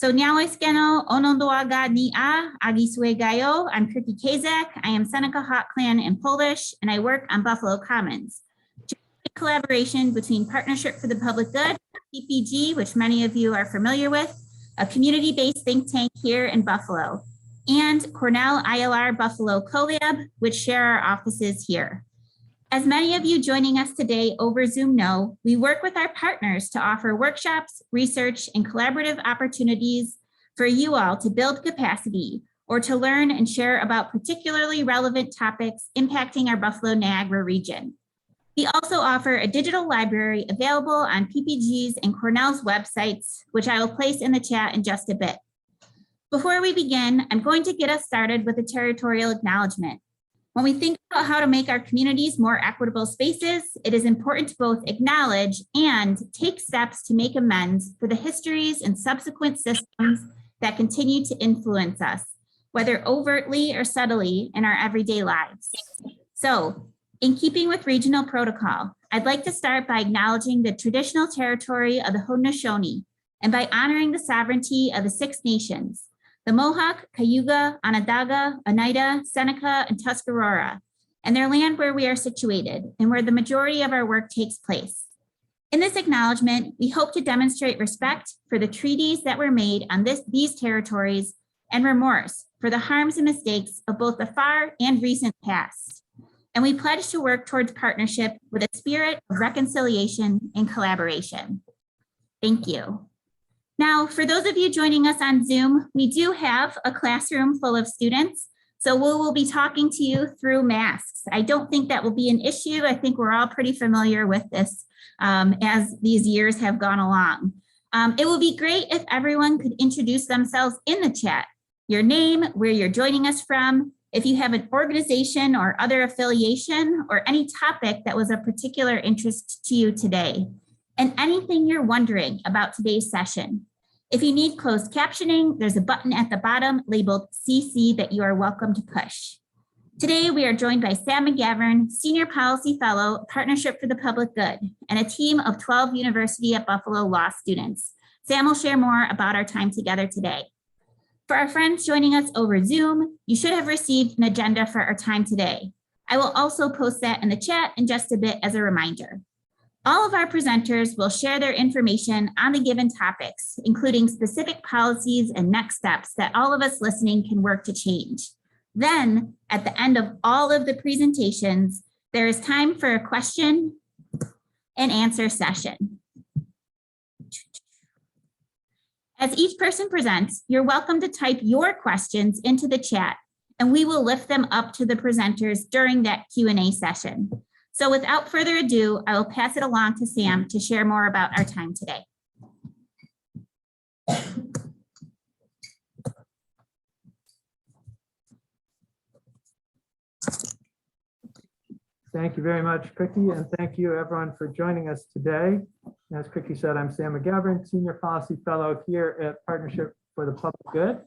So Nyawaiskeno Onondoaga Ni'a Agisuegayo. I'm Ksiazek. I am Seneca Hawk Clan in Polish, and I work on Buffalo Commons. Collaboration between Partnership for the Public Good, PPG, which many of you are familiar with, a community-based think tank here in Buffalo, and Cornell ILR Buffalo Collab, which share our offices here. As many of you joining us today over Zoom know, we work with our partners to offer workshops, research, and collaborative opportunities for you all to build capacity or to learn and share about particularly relevant topics impacting our Buffalo-Niagara region. We also offer a digital library available on PPG's and Cornell's websites, which I will place in the chat in just a bit. Before we begin, I'm going to get us started with a territorial acknowledgement. When we think about how to make our communities more equitable spaces, it is important to both acknowledge and take steps to make amends for the histories and subsequent systems that continue to influence us, whether overtly or subtly in our everyday lives. So, in keeping with regional protocol, I'd like to start by acknowledging the traditional territory of the Haudenosaunee and by honoring the sovereignty of the Six Nations, the Mohawk, Cayuga, Onondaga, Oneida, Seneca, and Tuscarora, and their land where we are situated and where the majority of our work takes place. In this acknowledgement, we hope to demonstrate respect for the treaties that were made on these territories and remorse for the harms and mistakes of both the far and recent past. And we pledge to work towards partnership with a spirit of reconciliation and collaboration. Thank you. Now, for those of you joining us on Zoom, we do have a classroom full of students, so we will be talking to you through masks. I don't think that will be an issue. I think we're all pretty familiar with this as these years have gone along. It would be great if everyone could introduce themselves in the chat, your name, where you're joining us from, if you have an organization or other affiliation or any topic that was of particular interest to you today, and anything you're wondering about today's session. If you need closed captioning, there's a button at the bottom labeled CC that you are welcome to push. Today, we are joined by Sam Magavern, Senior Policy Fellow, Partnership for the Public Good, and a team of 12 University at Buffalo law students. Sam will share more about our time together today. For our friends joining us over Zoom, you should have received an agenda for our time today. I will also post that in the chat in just a bit as a reminder. All of our presenters will share their information on the given topics, including specific policies and next steps that all of us listening can work to change. Then, at the end of all of the presentations, there is time for a question and answer session. As each person presents, you're welcome to type your questions into the chat, and we will lift them up to the presenters during that Q&A session. So without further ado, I will pass it along to Sam to share more about our time today. Thank you very much, Kriki, and thank you everyone for joining us today. As Kriki said, I'm Sam Magavern, Senior Policy Fellow here at Partnership for the Public Good.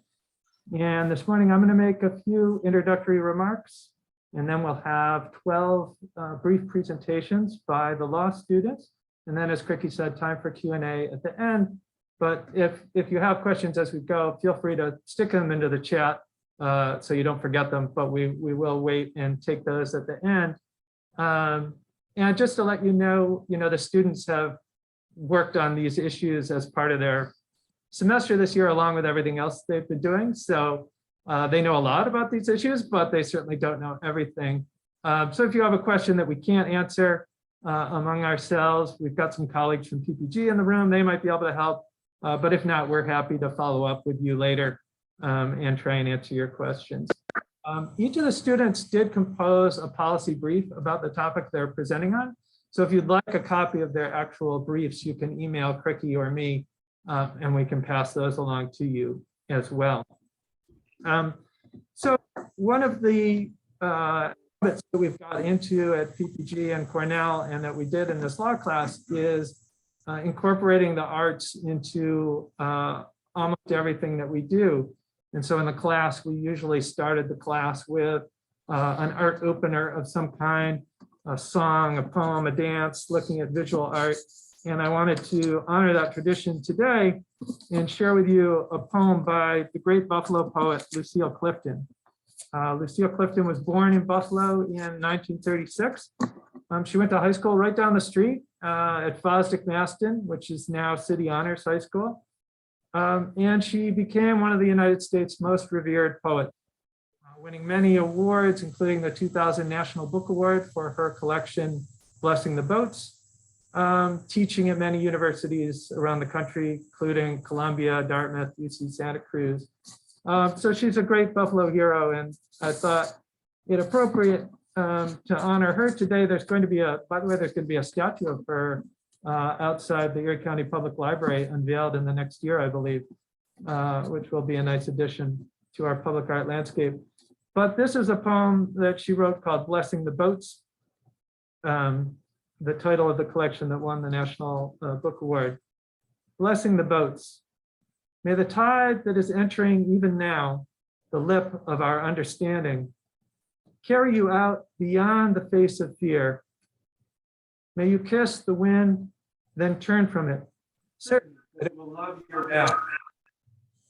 And this morning, I'm going to make a few introductory remarks, and then we'll have 12 brief presentations by the law students. And then, as Kriki said, time for Q&A at the end. But if you have questions as we go, feel free to stick them into the chat so you don't forget them, but we will wait and take those at the end. And just to let you know, the students have worked on these issues as part of their semester this year, along with everything else they've been doing. So they know a lot about these issues, but they certainly don't know everything. So if you have a question that we can't answer among ourselves, we've got some colleagues from PPG in the room. They might be able to help. But if not, we're happy to follow up with you later and try and answer your questions. Each of the students did compose a policy brief about the topic they're presenting on. So if you'd like a copy of their actual briefs, you can email Kriki or me, and we can pass those along to you as well. So one of the habits that we've got into at PPG and Cornell and that we did in this law class is incorporating the arts into almost everything that we do. And so in the class, we usually started the class with an art opener of some kind, a song, a poem, a dance, looking at visual art. And I wanted to honor that tradition today and share with you a poem by the great Buffalo poet, Lucille Clilfton. Lucille Clilfton was born in Buffalo in 1936. She went to high school right down the street at Fosdick-Maston, which is now City Honors High School. And she became one of the United States' most revered poets, winning many awards, including the 2000 National Book Award for her collection, Blessing the Boats, teaching at many universities around the country, including Columbia, Dartmouth, UC Santa Cruz. So she's a great Buffalo hero, and I thought it appropriate to honor her today. There's going to be by the way, there's going to be a statue of her outside the Erie County Public Library, unveiled in the next year, I believe, which will be a nice addition to our public art landscape. But this is a poem that she wrote called Blessing the Boats, the title of the collection that won the National Book Award. Blessing the boats. May the tide that is entering even now, the lip of our understanding, carry you out beyond the face of fear. May you kiss the wind, then turn from it, certain that it will love your back.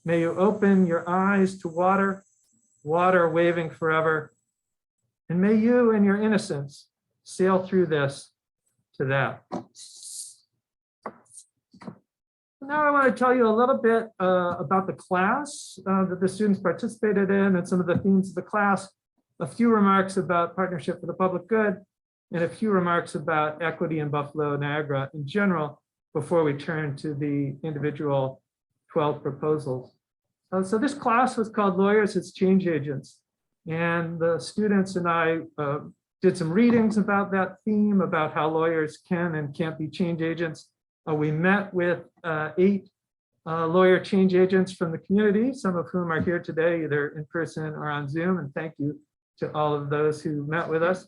May you open your eyes to water, water waving forever. And may you in your innocence sail through this to that. Now I want to tell you a little bit about the class that the students participated in and some of the themes of the class, a few remarks about Partnership for the Public Good, and a few remarks about equity in Buffalo-Niagara in general before we turn to the individual 12 proposals. So this class was called Lawyers as Change Agents, and the students and I did some readings about that theme, about how lawyers can and can't be change agents. We met with 8 lawyer change agents from the community, some of whom are here today, either in person or on Zoom, and thank you to all of those who met with us.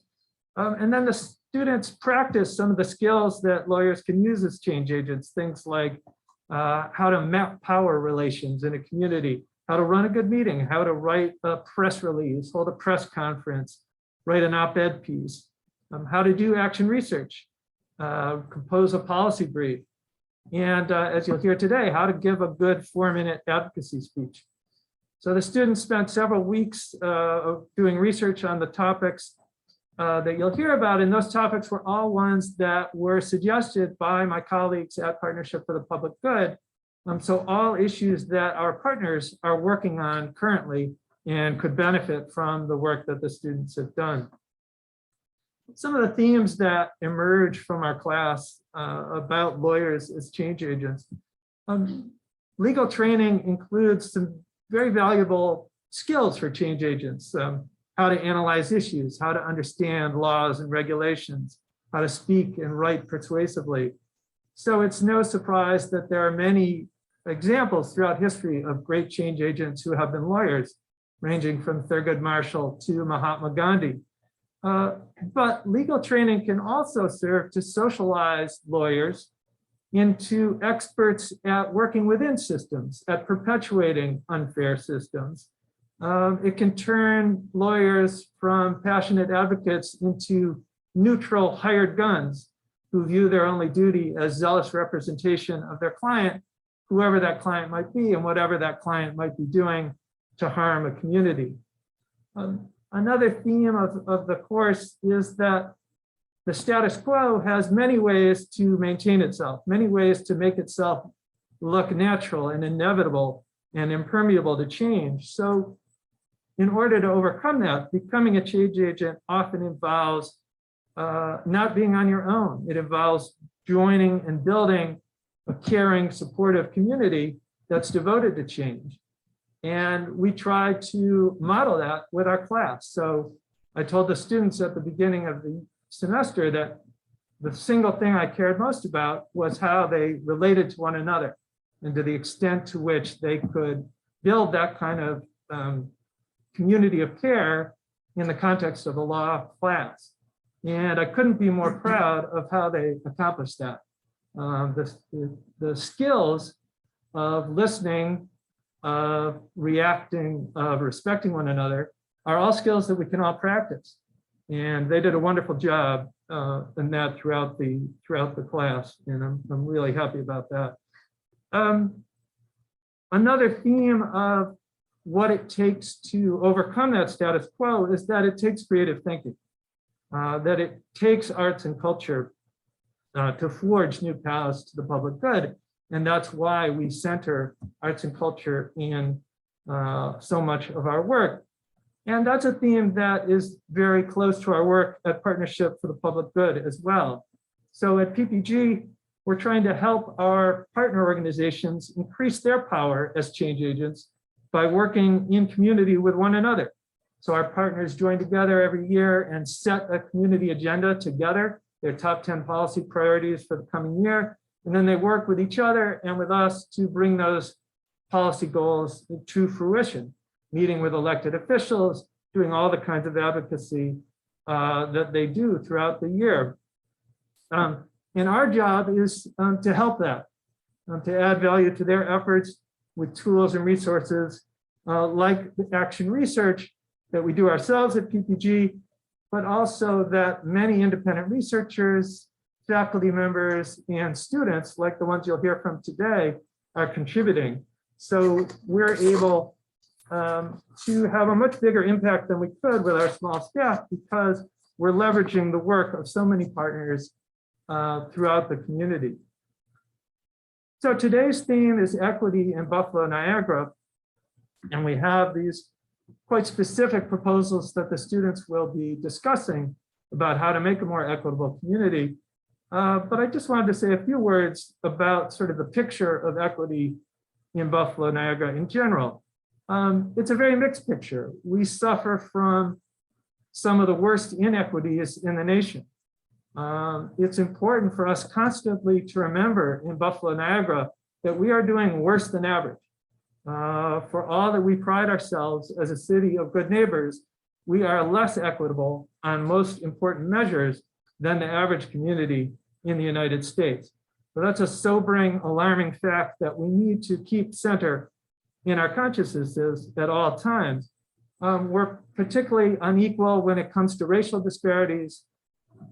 And then the students practiced some of the skills that lawyers can use as change agents, things like how to map power relations in a community, how to run a good meeting, how to write a press release, hold a press conference, write an op-ed piece, how to do action research, compose a policy brief, and as you'll hear today, how to give a good 4-minute advocacy speech. So the students spent several weeks doing research on the topics that you'll hear about, and those topics were all ones that were suggested by my colleagues at Partnership for the Public Good. So all issues that our partners are working on currently and could benefit from the work that the students have done. Some of the themes that emerge from our class about lawyers as change agents. Legal training includes some very valuable skills for change agents. How to analyze issues, how to understand laws and regulations, how to speak and write persuasively. So it's no surprise that there are many examples throughout history of great change agents who have been lawyers, ranging from Thurgood Marshall to Mahatma Gandhi. But legal training can also serve to socialize lawyers into experts at working within systems, at perpetuating unfair systems. It can turn lawyers from passionate advocates into neutral hired guns who view their only duty as zealous representation of their client, whoever that client might be and whatever that client might be doing to harm a community. Another theme of the course is that the status quo has many ways to maintain itself, many ways to make itself look natural and inevitable and impermeable to change. So in order to overcome that, becoming a change agent often involves not being on your own. It involves joining and building a caring, supportive community that's devoted to change. And we try to model that with our class. So I told the students at the beginning of the semester that the single thing I cared most about was how they related to one another and to the extent to which they could build that kind of community of care in the context of a law class. And I couldn't be more proud of how they accomplished that. The skills of listening, of reacting, of respecting one another are all skills that we can all practice. And they did a wonderful job in that throughout the class, and I'm really happy about that. Another theme of what it takes to overcome that status quo is that it takes creative thinking, that it takes arts and culture to forge new paths to the public good. And that's why we center arts and culture in so much of our work. And that's a theme that is very close to our work at Partnership for the Public Good as well. So at PPG, we're trying to help our partner organizations increase their power as change agents by working in community with one another. So our partners join together every year and set a community agenda together, their top 10 policy priorities for the coming year. And then they work with each other and with us to bring those policy goals to fruition, meeting with elected officials, doing all the kinds of advocacy that they do throughout the year. And our job is to help that, to add value to their efforts with tools and resources like the action research that we do ourselves at PPG, but also that many independent researchers, faculty members, and students, like the ones you'll hear from today, are contributing. So we're able to have a much bigger impact than we could with our small staff because we're leveraging the work of so many partners throughout the community. So today's theme is equity in Buffalo-Niagara, and we have these quite specific proposals that the students will be discussing about how to make a more equitable community. But I just wanted to say a few words about sort of the picture of equity in Buffalo-Niagara in general. It's a very mixed picture. We suffer from some of the worst inequities in the nation. It's important for us constantly to remember in Buffalo-Niagara that we are doing worse than average. For all that we pride ourselves as a city of good neighbors, we are less equitable on most important measures than the average community in the United States. So that's a sobering, alarming fact that we need to keep center in our consciousness at all times. We're particularly unequal when it comes to racial disparities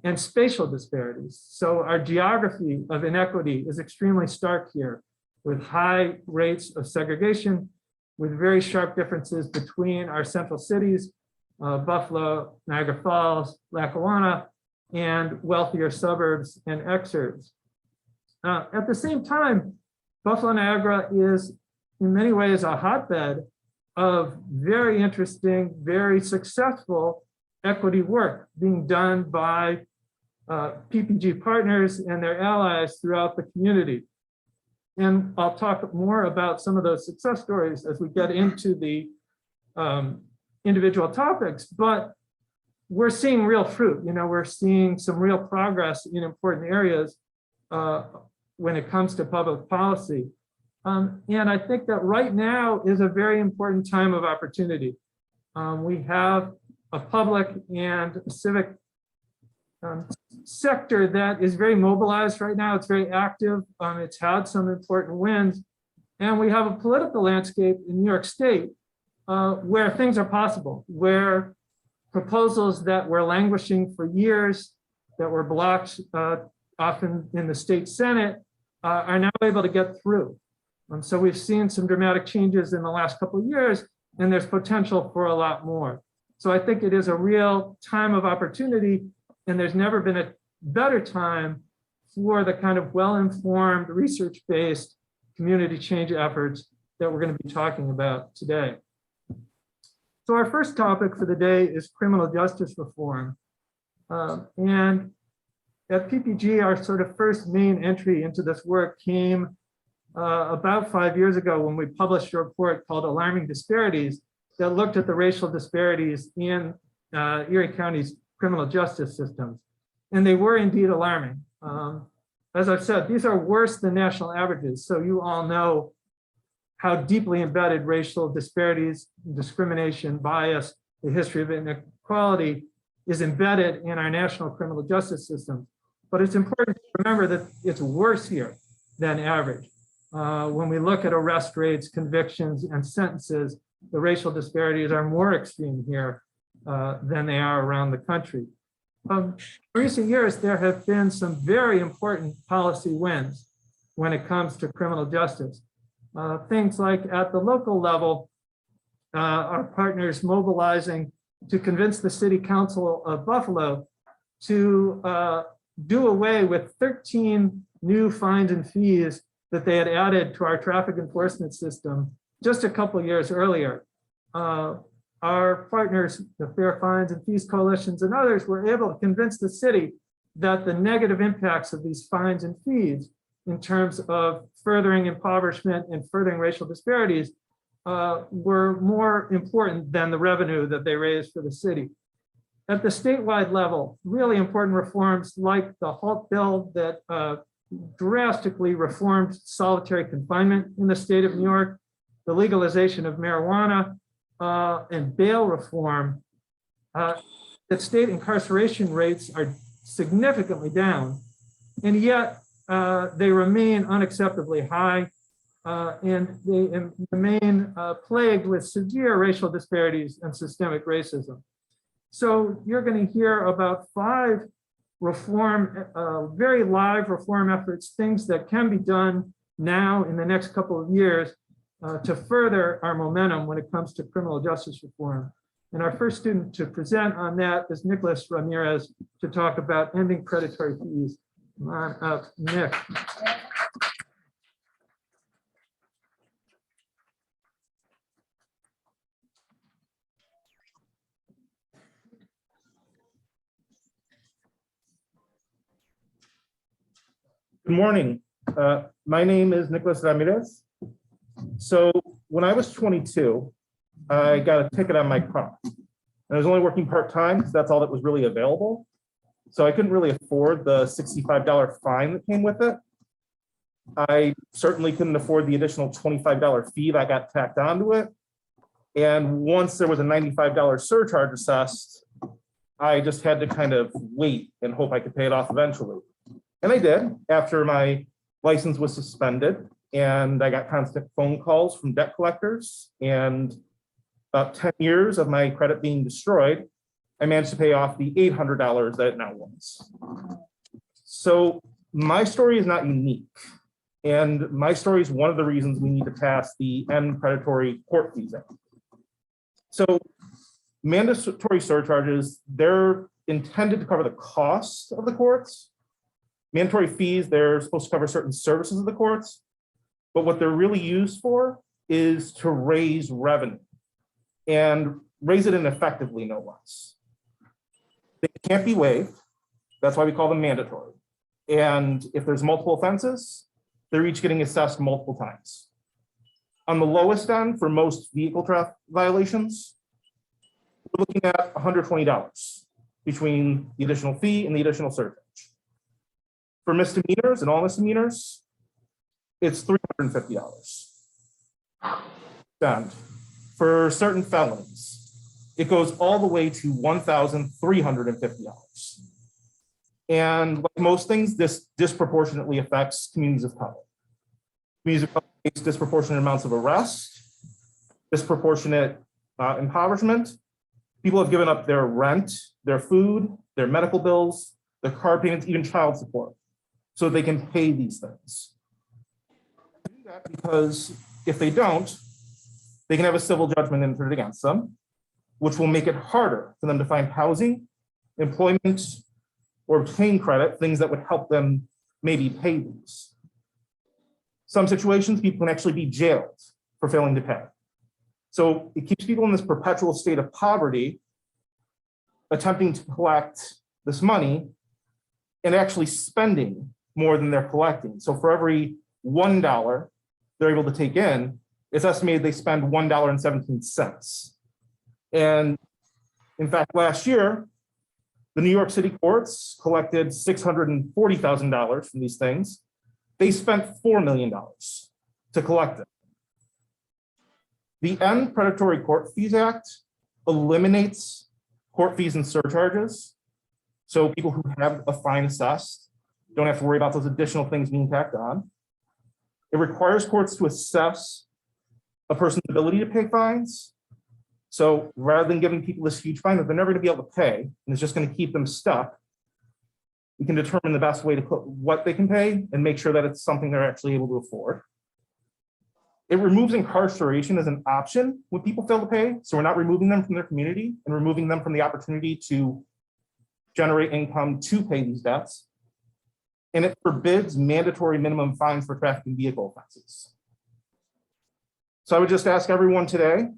and spatial disparities. So our geography of inequity is extremely stark here, with high rates of segregation, with very sharp differences between our central cities, Buffalo, Niagara Falls, Lackawanna, and wealthier suburbs and exurbs. At the same time, Buffalo-Niagara is in many ways a hotbed of very interesting, very successful equity work being done by PPG partners and their allies throughout the community. And I'll talk more about some of those success stories as we get into the individual topics, but we're seeing real fruit. You know, we're seeing some real progress in important areas when it comes to public policy. And I think that right now is a very important time of opportunity. We have a public and civic sector that is very mobilized right now. It's very active. It's had some important wins. And we have a political landscape in New York State where things are possible, where proposals that were languishing for years, that were blocked often in the state Senate, are now able to get through. So we've seen some dramatic changes in the last couple of years, and there's potential for a lot more. So I think it is a real time of opportunity, and there's never been a better time for the kind of well-informed, research-based community change efforts that we're going to be talking about today. So our first topic for the day is criminal justice reform. And at PPG, our sort of first main entry into this work came about 5 years ago when we published a report called Alarming Disparities that looked at the racial disparities in Erie County's criminal justice systems. And they were indeed alarming. As I've said, these are worse than national averages. So you all know how deeply embedded racial disparities, discrimination, bias, the history of inequality is embedded in our national criminal justice system. But it's important to remember that it's worse here than average. When we look at arrest rates, convictions, and sentences, the racial disparities are more extreme here than they are around the country. In recent years, there have been some very important policy wins when it comes to criminal justice. Things like at the local level, our partners mobilizing to convince the City Council of Buffalo to do away with 13 new fines and fees that they had added to our traffic enforcement system just a couple of years earlier. Our partners, the Fair Fines and Fees Coalitions and others, were able to convince the city that the negative impacts of these fines and fees in terms of furthering impoverishment and furthering racial disparities were more important than the revenue that they raised for the city. At the statewide level, really important reforms like the HALT bill that drastically reformed solitary confinement in the state of New York, the legalization of marijuana, and bail reform, that state incarceration rates are significantly down, and yet they remain unacceptably high, and they remain plagued with severe racial disparities and systemic racism. So you're going to hear about 5 reform, very live reform efforts, things that can be done now in the next couple of years to further our momentum when it comes to criminal justice reform. And our first student to present on that is Nicholas Ramirez to talk about ending predatory fees. Come on up, Nick. Good morning. My name is Nicholas Ramirez. So when I was 22, I got a ticket on my car. And I was only working part-time because that's all that was really available. So I couldn't really afford the $65 fine that came with it. I certainly couldn't afford the additional $25 fee that got tacked onto it. And once there was a $95 surcharge assessed, I just had to kind of wait and hope I could pay it off eventually. And I did after my license was suspended, and I got constant phone calls from debt collectors, and about 10 years of my credit being destroyed, I managed to pay off the $800 that it now was. So my story is not unique. And my story is one of the reasons we need to pass the End Predatory Court Fees Act. So mandatory surcharges, they're intended to cover the costs of the courts. Mandatory fees, they're supposed to cover certain services of the courts, but what they're really used for is to raise revenue and raise it ineffectively, no less. They can't be waived. That's why we call them mandatory. And if there's multiple offenses, they're each getting assessed multiple times. On the lowest end for most vehicle traffic violations, we're looking at $120 between the additional fee and the additional surcharge. For misdemeanors and all misdemeanors, it's $350. And for certain felonies, it goes all the way to $1,350. And like most things, this disproportionately affects communities of color. Communities of color face disproportionate amounts of arrest, disproportionate impoverishment. People have given up their rent, their food, their medical bills, their car payments, even child support, so they can pay these things. They do that because if they don't, they can have a civil judgment entered against them, which will make it harder for them to find housing, employment, or obtain credit, things that would help them maybe pay these. Some situations, people can actually be jailed for failing to pay. So it keeps people in this perpetual state of poverty, attempting to collect this money and actually spending more than they're collecting. So for every $1 they're able to take in, it's estimated they spend $1.17. And in fact, last year, the New York City courts collected $640,000 from these things. They spent $4 million to collect it. The End Predatory Court Fees Act eliminates court fees and surcharges. So people who have a fine assessed don't have to worry about those additional things being tacked on. It requires courts to assess a person's ability to pay fines. So rather than giving people this huge fine that they're never going to be able to pay, and it's just going to keep them stuck, we can determine the best way to put what they can pay and make sure that it's something they're actually able to afford. It removes incarceration as an option when people fail to pay. So we're not removing them from their community and removing them from the opportunity to generate income to pay these debts. And it forbids mandatory minimum fines for trafficking vehicle offenses. So I would just ask everyone today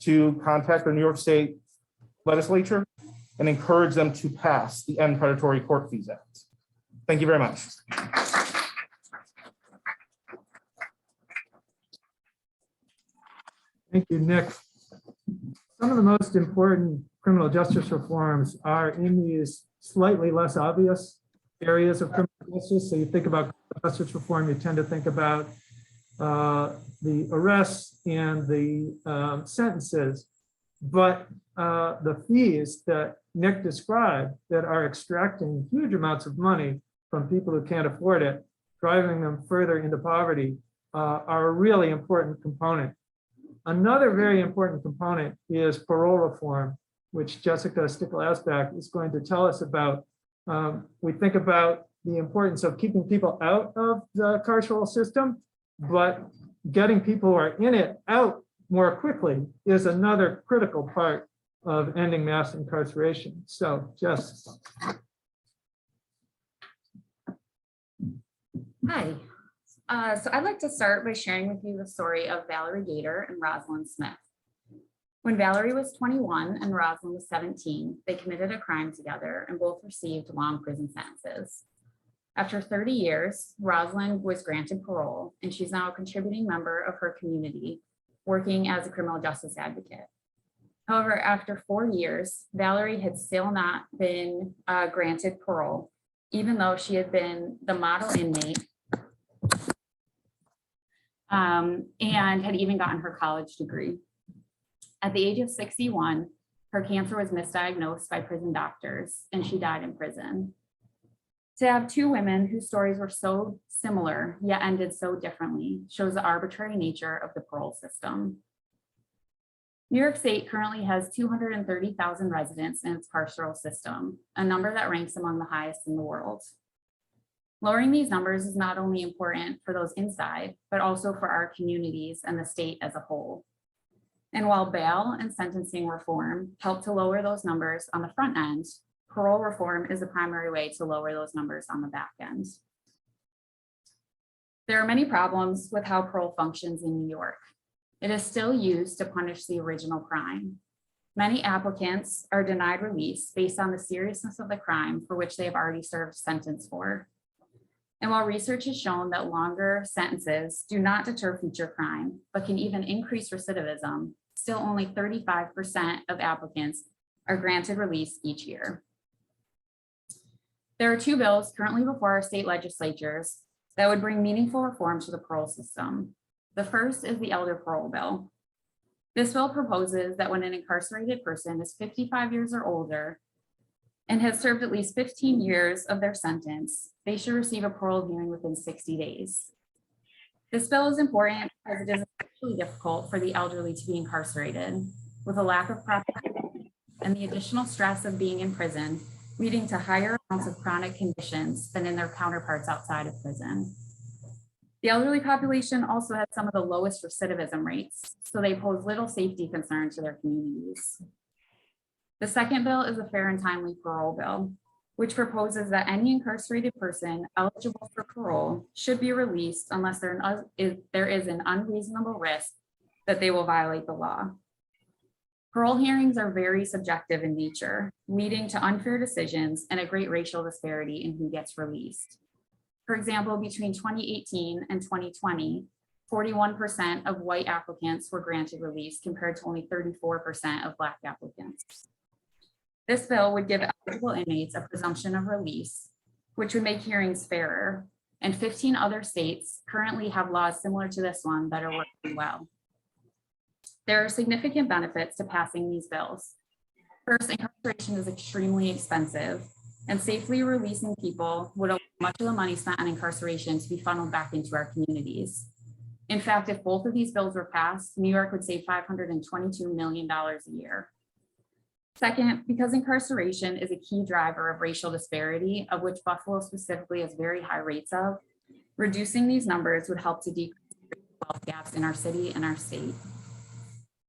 to contact the New York State legislature and encourage them to pass the End Predatory Court Fees Act. Thank you very much. Thank you, Nick. Some of the most important criminal justice reforms are in these slightly less obvious areas of criminal justice. So you think about justice reform, you tend to think about the arrests and the sentences, but the fees that Nick described that are extracting huge amounts of money from people who can't afford it, driving them further into poverty, are a really important component. Another very important component is parole reform, which Jessica Stickl is going to tell us about. We think about the importance of keeping people out of the carceral system, but getting people who are in it out more quickly is another critical part of ending mass incarceration. So, Jess. Hi. So I'd like to start by sharing with you the story of Valerie Gator and Rosalind Smith. When Valerie was 21 and Rosalind was 17, they committed a crime together and both received long prison sentences. After 30 years, Rosalind was granted parole, and she's now a contributing member of her community, working as a criminal justice advocate. However, after 4 years, Valerie had still not been granted parole, even though she had been the model inmate and had even gotten her college degree. At the age of 61, her cancer was misdiagnosed by prison doctors, and she died in prison. To have two women whose stories were so similar, yet ended so differently, shows the arbitrary nature of the parole system. New York State currently has 230,000 residents in its carceral system, a number that ranks among the highest in the world. Lowering these numbers is not only important for those inside, but also for our communities and the state as a whole. And while bail and sentencing reform help to lower those numbers on the front end, parole reform is the primary way to lower those numbers on the back end. There are many problems with how parole functions in New York. It is still used to punish the original crime. Many applicants are denied release based on the seriousness of the crime for which they have already served a sentence for. And while research has shown that longer sentences do not deter future crime, but can even increase recidivism, still only 35% of applicants are granted release each year. There are two bills currently before our state legislatures that would bring meaningful reform to the parole system. The first is the Elder Parole Bill. This bill proposes that when an incarcerated person is 55 years or older and has served at least 15 years of their sentence, they should receive a parole hearing within 60 days. This bill is important because it is especially difficult for the elderly to be incarcerated, with a lack of proper and the additional stress of being in prison, leading to higher amounts of chronic conditions than in their counterparts outside of prison. The elderly population also has some of the lowest recidivism rates, so they pose little safety concern to their communities. The second bill is a fair and timely parole bill, which proposes that any incarcerated person eligible for parole should be released unless there is an unreasonable risk that they will violate the law. Parole hearings are very subjective in nature, leading to unfair decisions and a great racial disparity in who gets released. For example, between 2018 and 2020, 41% of white applicants were granted release compared to only 34% of Black applicants. This bill would give eligible inmates a presumption of release, which would make hearings fairer, and 15 other states currently have laws similar to this one that are working well. There are significant benefits to passing these bills. First, incarceration is extremely expensive, and safely releasing people would allow much of the money spent on incarceration to be funneled back into our communities. In fact, if both of these bills were passed, New York would save $522 million a year. Second, because incarceration is a key driver of racial disparity, of which Buffalo specifically has very high rates of, reducing these numbers would help to decrease wealth gaps in our city and our state.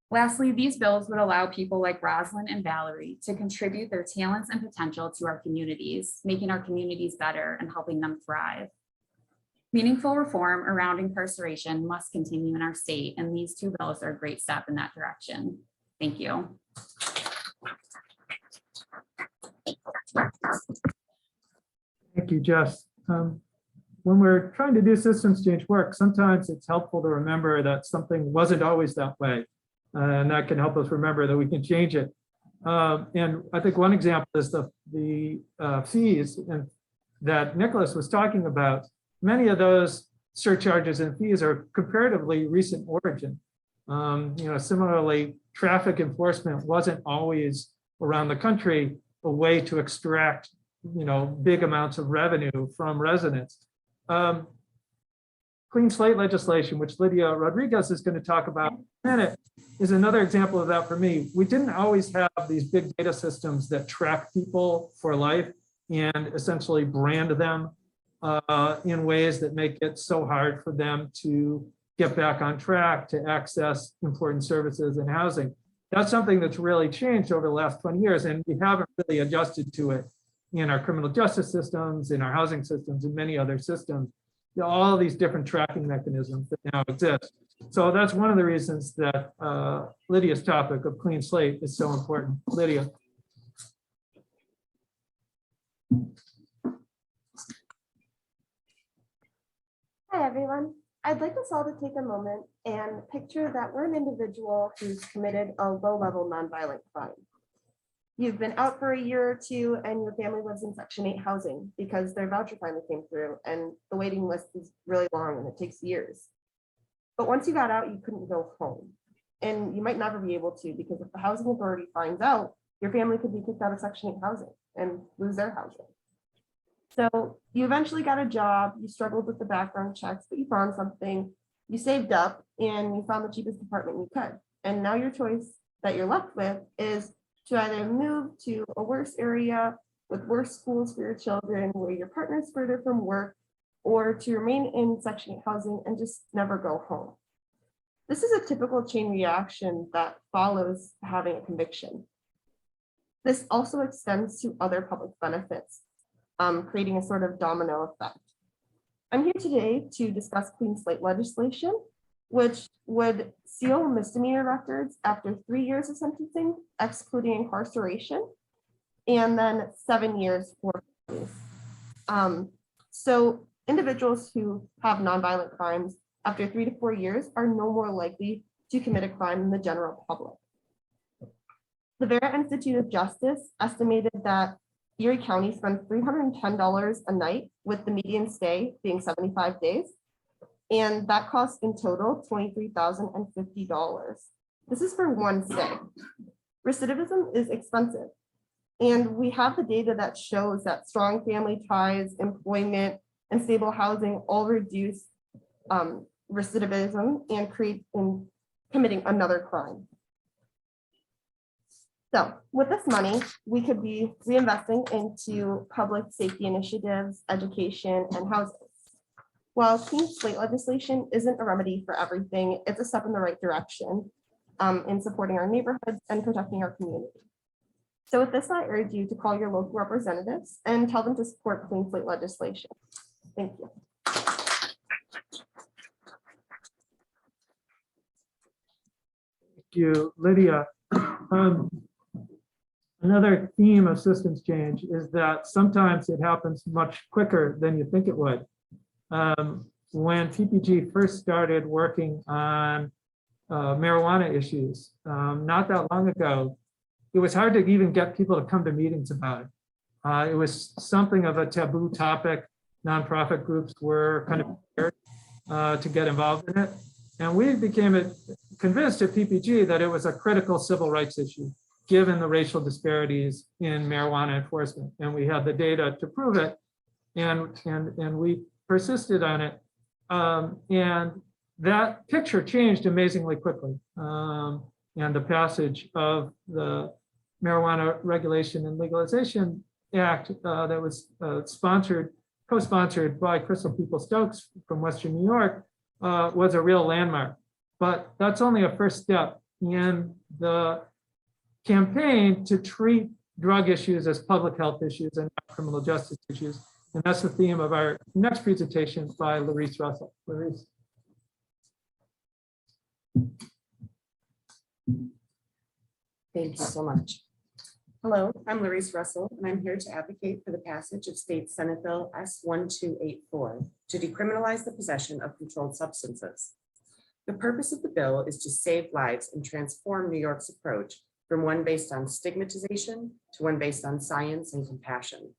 Lastly, these bills would allow people like Rosalind and Valerie to contribute their talents and potential to our communities, making our communities better and helping them thrive. Meaningful reform around incarceration must continue in our state, and these two bills are a great step in that direction. Thank you. Thank you, Jess. When we're trying to do systems change work, sometimes it's helpful to remember that something wasn't always that way. And that can help us remember that we can change it. And I think one example is the fees that Nicholas was talking about. Many of those surcharges and fees are comparatively recent origin. Similarly, traffic enforcement wasn't always around the country a way to extract big amounts of revenue from residents. Clean slate legislation, which Lydia Rodriguez is going to talk about in a minute, is another example of that for me. We didn't always have these big data systems that track people for life and essentially brand them in ways that make it so hard for them to get back on track to access important services and housing. That's something that's really changed over the last 20 years, and we haven't really adjusted to it in our criminal justice systems, in our housing systems, and many other systems. All of these different tracking mechanisms that now exist. So that's one of the reasons that Lydia's topic of clean slate is so important. Lydia. Hi, everyone. I'd like us all to take a moment and picture that we're an individual who's committed a low-level nonviolent crime. You've been out for a year or two and your family lives in Section 8 housing because their voucher finally came through and the waiting list is really long and it takes years. But once you got out, you couldn't go home. And you might never be able to, because if the housing authority finds out, your family could be kicked out of Section 8 housing and lose their housing. So you eventually got a job, you struggled with the background checks, but you found something, you saved up and you found the cheapest apartment you could. And now your choice that you're left with is to either move to a worse area with worse schools for your children, where your partner's further from work, or to remain in Section 8 housing and just never go home. This is a typical chain reaction that follows having a conviction. This also extends to other public benefits, creating a sort of domino effect. I'm here today to discuss clean slate legislation, which would seal misdemeanor records after 3 years of sentencing, excluding incarceration, and then 7 years for felonies. So individuals who have nonviolent crimes after 3 to 4 years are no more likely to commit a crime than the general public. The Vera Institute of Justice estimated that Erie County spends $310 a night, with the median stay being 75 days. And that costs in total $23,050. This is for one stay. Recidivism is expensive. And we have the data that shows that strong family ties, employment, and stable housing all reduce recidivism and create in committing another crime. So with this money, we could be reinvesting into public safety initiatives, education, and housing. While clean slate legislation isn't a remedy for everything, it's a step in the right direction in supporting our neighborhoods and protecting our community. So with this, I urge you to call your local representatives and tell them to support clean slate legislation. Thank you. Thank you, Lydia. Another theme of systems change is that sometimes it happens much quicker than you think it would. When PPG first started working on marijuana issues, not that long ago, it was hard to even get people to come to meetings about it. It was something of a taboo topic. Nonprofit groups were kind of scared to get involved in it. And we became convinced at PPG that it was a critical civil rights issue, given the racial disparities in marijuana enforcement. And we had the data to prove it, and we persisted on it. And that picture changed amazingly quickly. And the passage of the Marijuana Regulation and Legalization Act that was co-sponsored by Crystal People-Stokes from Western New York was a real landmark. But that's only a first step in the campaign to treat drug issues as public health issues and not criminal justice issues. And that's the theme of our next presentation by Laurice Russell. Laurice. Thank you so much. Hello, I'm Laurice Russell, and I'm here to advocate for the passage of State Senate Bill S-1284 to decriminalize the possession of controlled substances. The purpose of the bill is to save lives and transform New York's approach from one based on stigmatization to one based on science and compassion.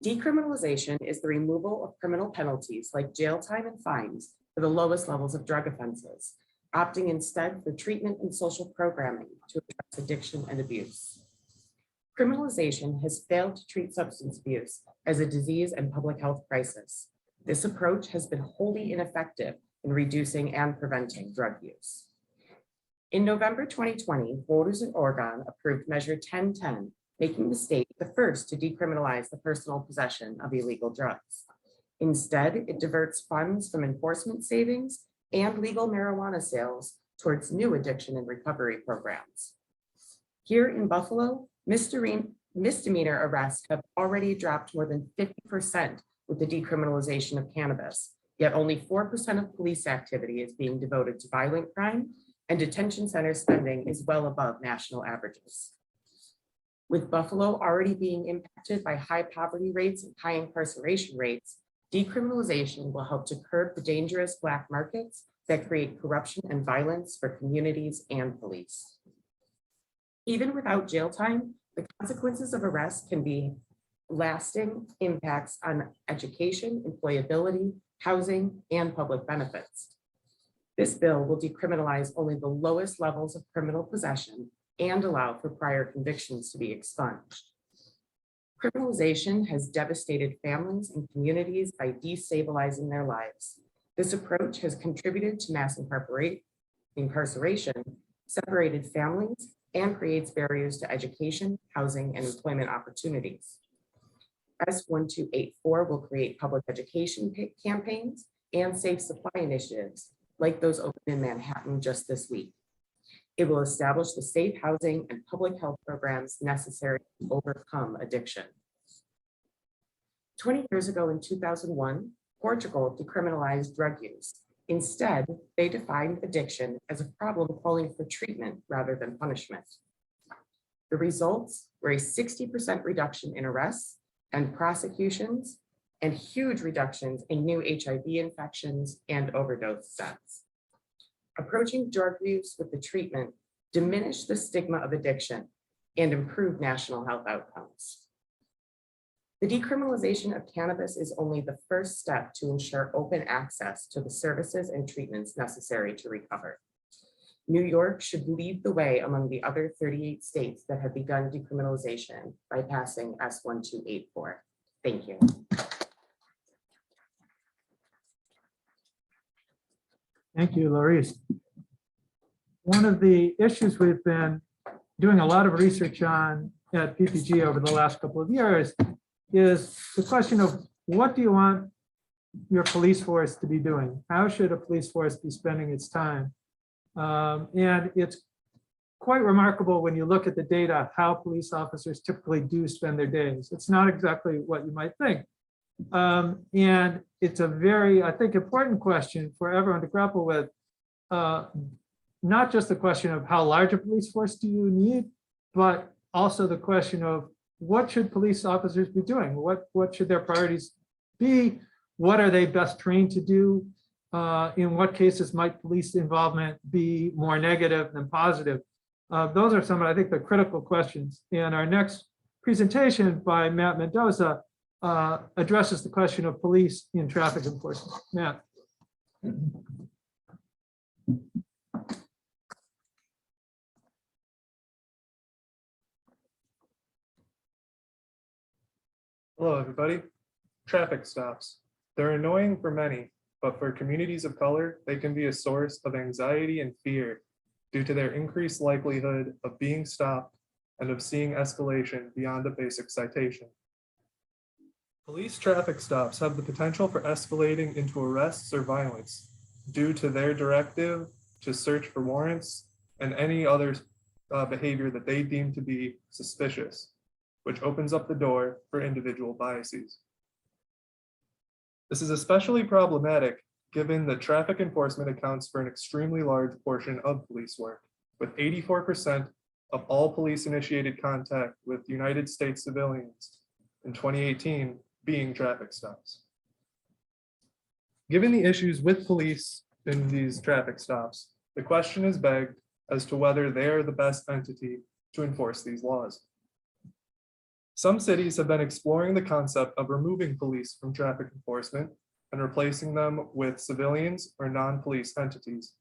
Decriminalization is the removal of criminal penalties like jail time and fines for the lowest levels of drug offenses, opting instead for treatment and social programming to address addiction and abuse. Criminalization has failed to treat substance abuse as a disease and public health crisis. This approach has been wholly ineffective in reducing and preventing drug use. In November 2020, voters in Oregon approved Measure 1010, making the state the first to decriminalize the personal possession of illegal drugs. Instead, it diverts funds from enforcement savings and legal marijuana sales towards new addiction and recovery programs. Here in Buffalo, misdemeanor arrests have already dropped more than 50% with the decriminalization of cannabis, yet only 4% of police activity is being devoted to violent crime, and detention center spending is well above national averages. With Buffalo already being impacted by high poverty rates and high incarceration rates, decriminalization will help to curb the dangerous black markets that create corruption and violence for communities and police. Even without jail time, the consequences of arrest can be lasting impacts on education, employability, housing, and public benefits. This bill will decriminalize only the lowest levels of criminal possession and allow for prior convictions to be expunged. Criminalization has devastated families and communities by destabilizing their lives. This approach has contributed to mass incarceration, separated families, and creates barriers to education, housing, and employment opportunities. S-1284 will create public education campaigns and safe supply initiatives like those opened in Manhattan just this week. It will establish the safe housing and public health programs necessary to overcome addiction. 20 years ago in 2001, Portugal decriminalized drug use. Instead, they defined addiction as a problem calling for treatment rather than punishment. The results were a 60% reduction in arrests and prosecutions and huge reductions in new HIV infections and overdose deaths. Approaching drug use with the treatment diminished the stigma of addiction and improved national health outcomes. The decriminalization of cannabis is only the first step to ensure open access to the services and treatments necessary to recover. New York should lead the way among the other 38 states that have begun decriminalization by passing S-1284. Thank you. Thank you, Laurice. One of the issues we've been doing a lot of research on at PPG over the last couple of years is the question of what do you want your police force to be doing? How should a police force be spending its time? And it's quite remarkable when you look at the data, how police officers typically do spend their days. It's not exactly what you might think. And it's a very, I think, important question for everyone to grapple with. Not just the question of how large a police force do you need, but also the question of what should police officers be doing? What should their priorities be? What are they best trained to do? In what cases might police involvement be more negative than positive? Those are some of, I think, the critical questions. And our next presentation by Matt Mendoza addresses the question of police in traffic enforcement. Matt. Hello, everybody. Traffic stops. They're annoying for many, but for communities of color, they can be a source of anxiety and fear due to their increased likelihood of being stopped and of seeing escalation beyond a basic citation. Police traffic stops have the potential for escalating into arrests or violence due to their directive to search for warrants and any other behavior that they deem to be suspicious, which opens up the door for individual biases. This is especially problematic given that traffic enforcement accounts for an extremely large portion of police work, with 84% of all police-initiated contact with United States civilians in 2018 being traffic stops. Given the issues with police in these traffic stops, the question is begged as to whether they are the best entity to enforce these laws. Some cities have been exploring the concept of removing police from traffic enforcement and replacing them with civilians or non-police entities.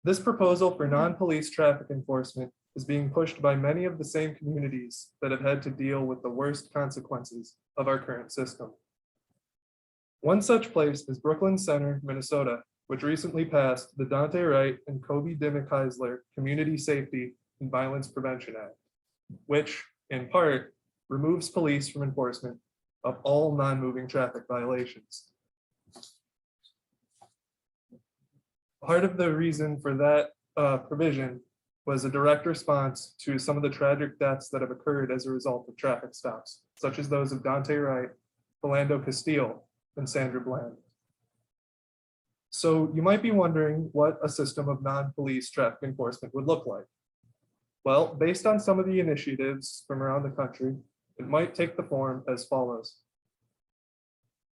This proposal for non-police traffic enforcement is being pushed by many of the same communities that have had to deal with the worst consequences of our current system. One such place is Brooklyn Center, Minnesota, which recently passed the Dante Wright and Kobe Dimmick-Heisler Community Safety and Violence Prevention Act, which, in part, removes police from enforcement of all non-moving traffic violations. Part of the reason for that provision was a direct response to some of the tragic deaths that have occurred as a result of traffic stops, such as those of Dante Wright, Philando Castile, and Sandra Bland. So you might be wondering what a system of non-police traffic enforcement would look like. Well, based on some of the initiatives from around the country, it might take the form as follows.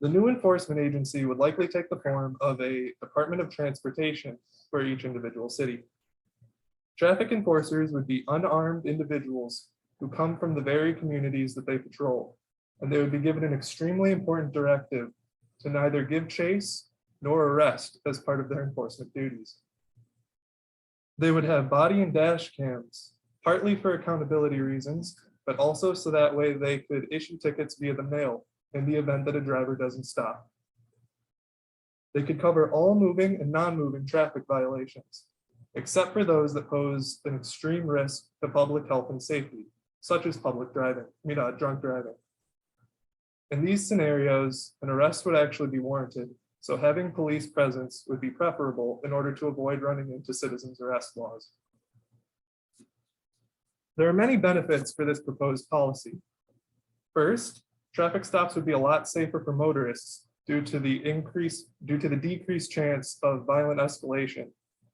The new enforcement agency would likely take the form of a Department of Transportation for each individual city. Traffic enforcers would be unarmed individuals who come from the very communities that they patrol, and they would be given an extremely important directive to neither give chase nor arrest as part of their enforcement duties. They would have body and dash cams, partly for accountability reasons, but also so that way they could issue tickets via the mail in the event that a driver doesn't stop. They could cover all moving and non-moving traffic violations, except for those that pose an extreme risk to public health and safety, such as drunk driving. In these scenarios, an arrest would actually be warranted, so having police presence would be preferable in order to avoid running into citizens' arrest laws. There are many benefits for this proposed policy. First, traffic stops would be a lot safer for motorists due to the decreased chance of violent escalation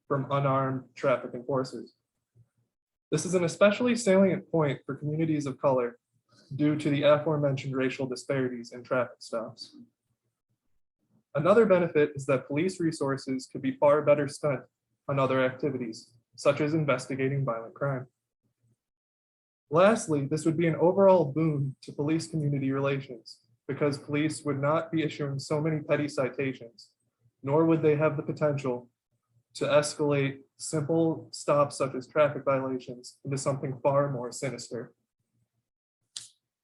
from unarmed traffic enforcers. This is an especially salient point for communities of color due to the aforementioned racial disparities in traffic stops. Another benefit is that police resources could be far better spent on other activities, such as investigating violent crime. Lastly, this would be an overall boon to police community relations because police would not be issuing so many petty citations, nor would they have the potential to escalate simple stops such as traffic violations into something far more sinister.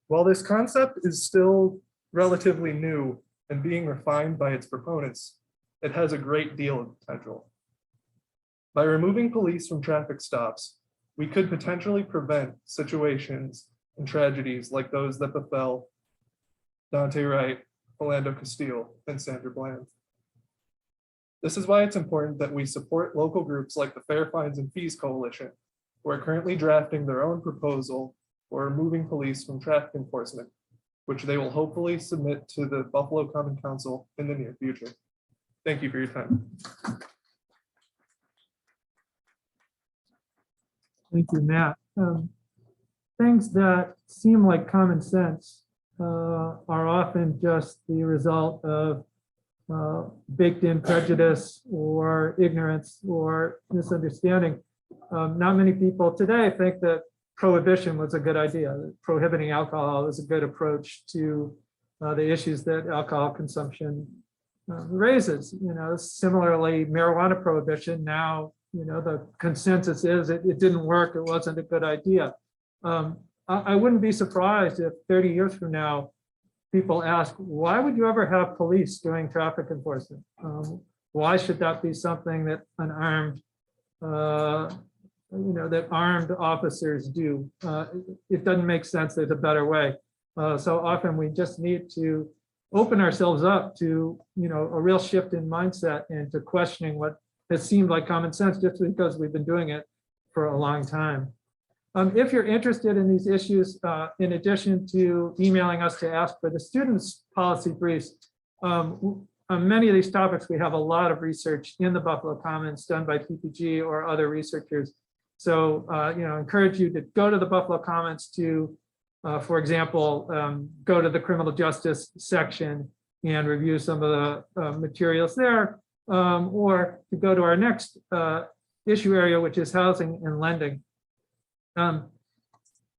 While this concept is still relatively new and being refined by its proponents, it has a great deal of potential. By removing police from traffic stops, we could potentially prevent situations and tragedies like those that befell Dante Wright, Philando Castile, and Sandra Bland. This is why it's important that we support local groups like the Fair Fines and Fees Coalition, who are currently drafting their own proposal for removing police from traffic enforcement, which they will hopefully submit to the Buffalo Common Council in the near future. Thank you for your time. Thank you, Matt. Things that seem like common sense are often just the result of baked in prejudice or ignorance or misunderstanding. Not many people today think that prohibition was a good idea. Prohibiting alcohol is a good approach to the issues that alcohol consumption raises. Similarly, marijuana prohibition now, the consensus is it didn't work. It wasn't a good idea. I wouldn't be surprised if 30 years from now, people ask, why would you ever have police doing traffic enforcement? Why should that be something that an armed, that armed officers do? It doesn't make sense. There's a better way. So often we just need to open ourselves up to, a real shift in mindset and to questioning what has seemed like common sense just because we've been doing it for a long time. If you're interested in these issues, in addition to emailing us to ask for the students' policy briefs, on many of these topics, we have a lot of research in the Buffalo Commons done by PPG or other researchers. So, encourage you to go to the Buffalo Commons to, for example, go to the criminal justice section and review some of the materials there, or to go to our next issue area, which is housing and lending.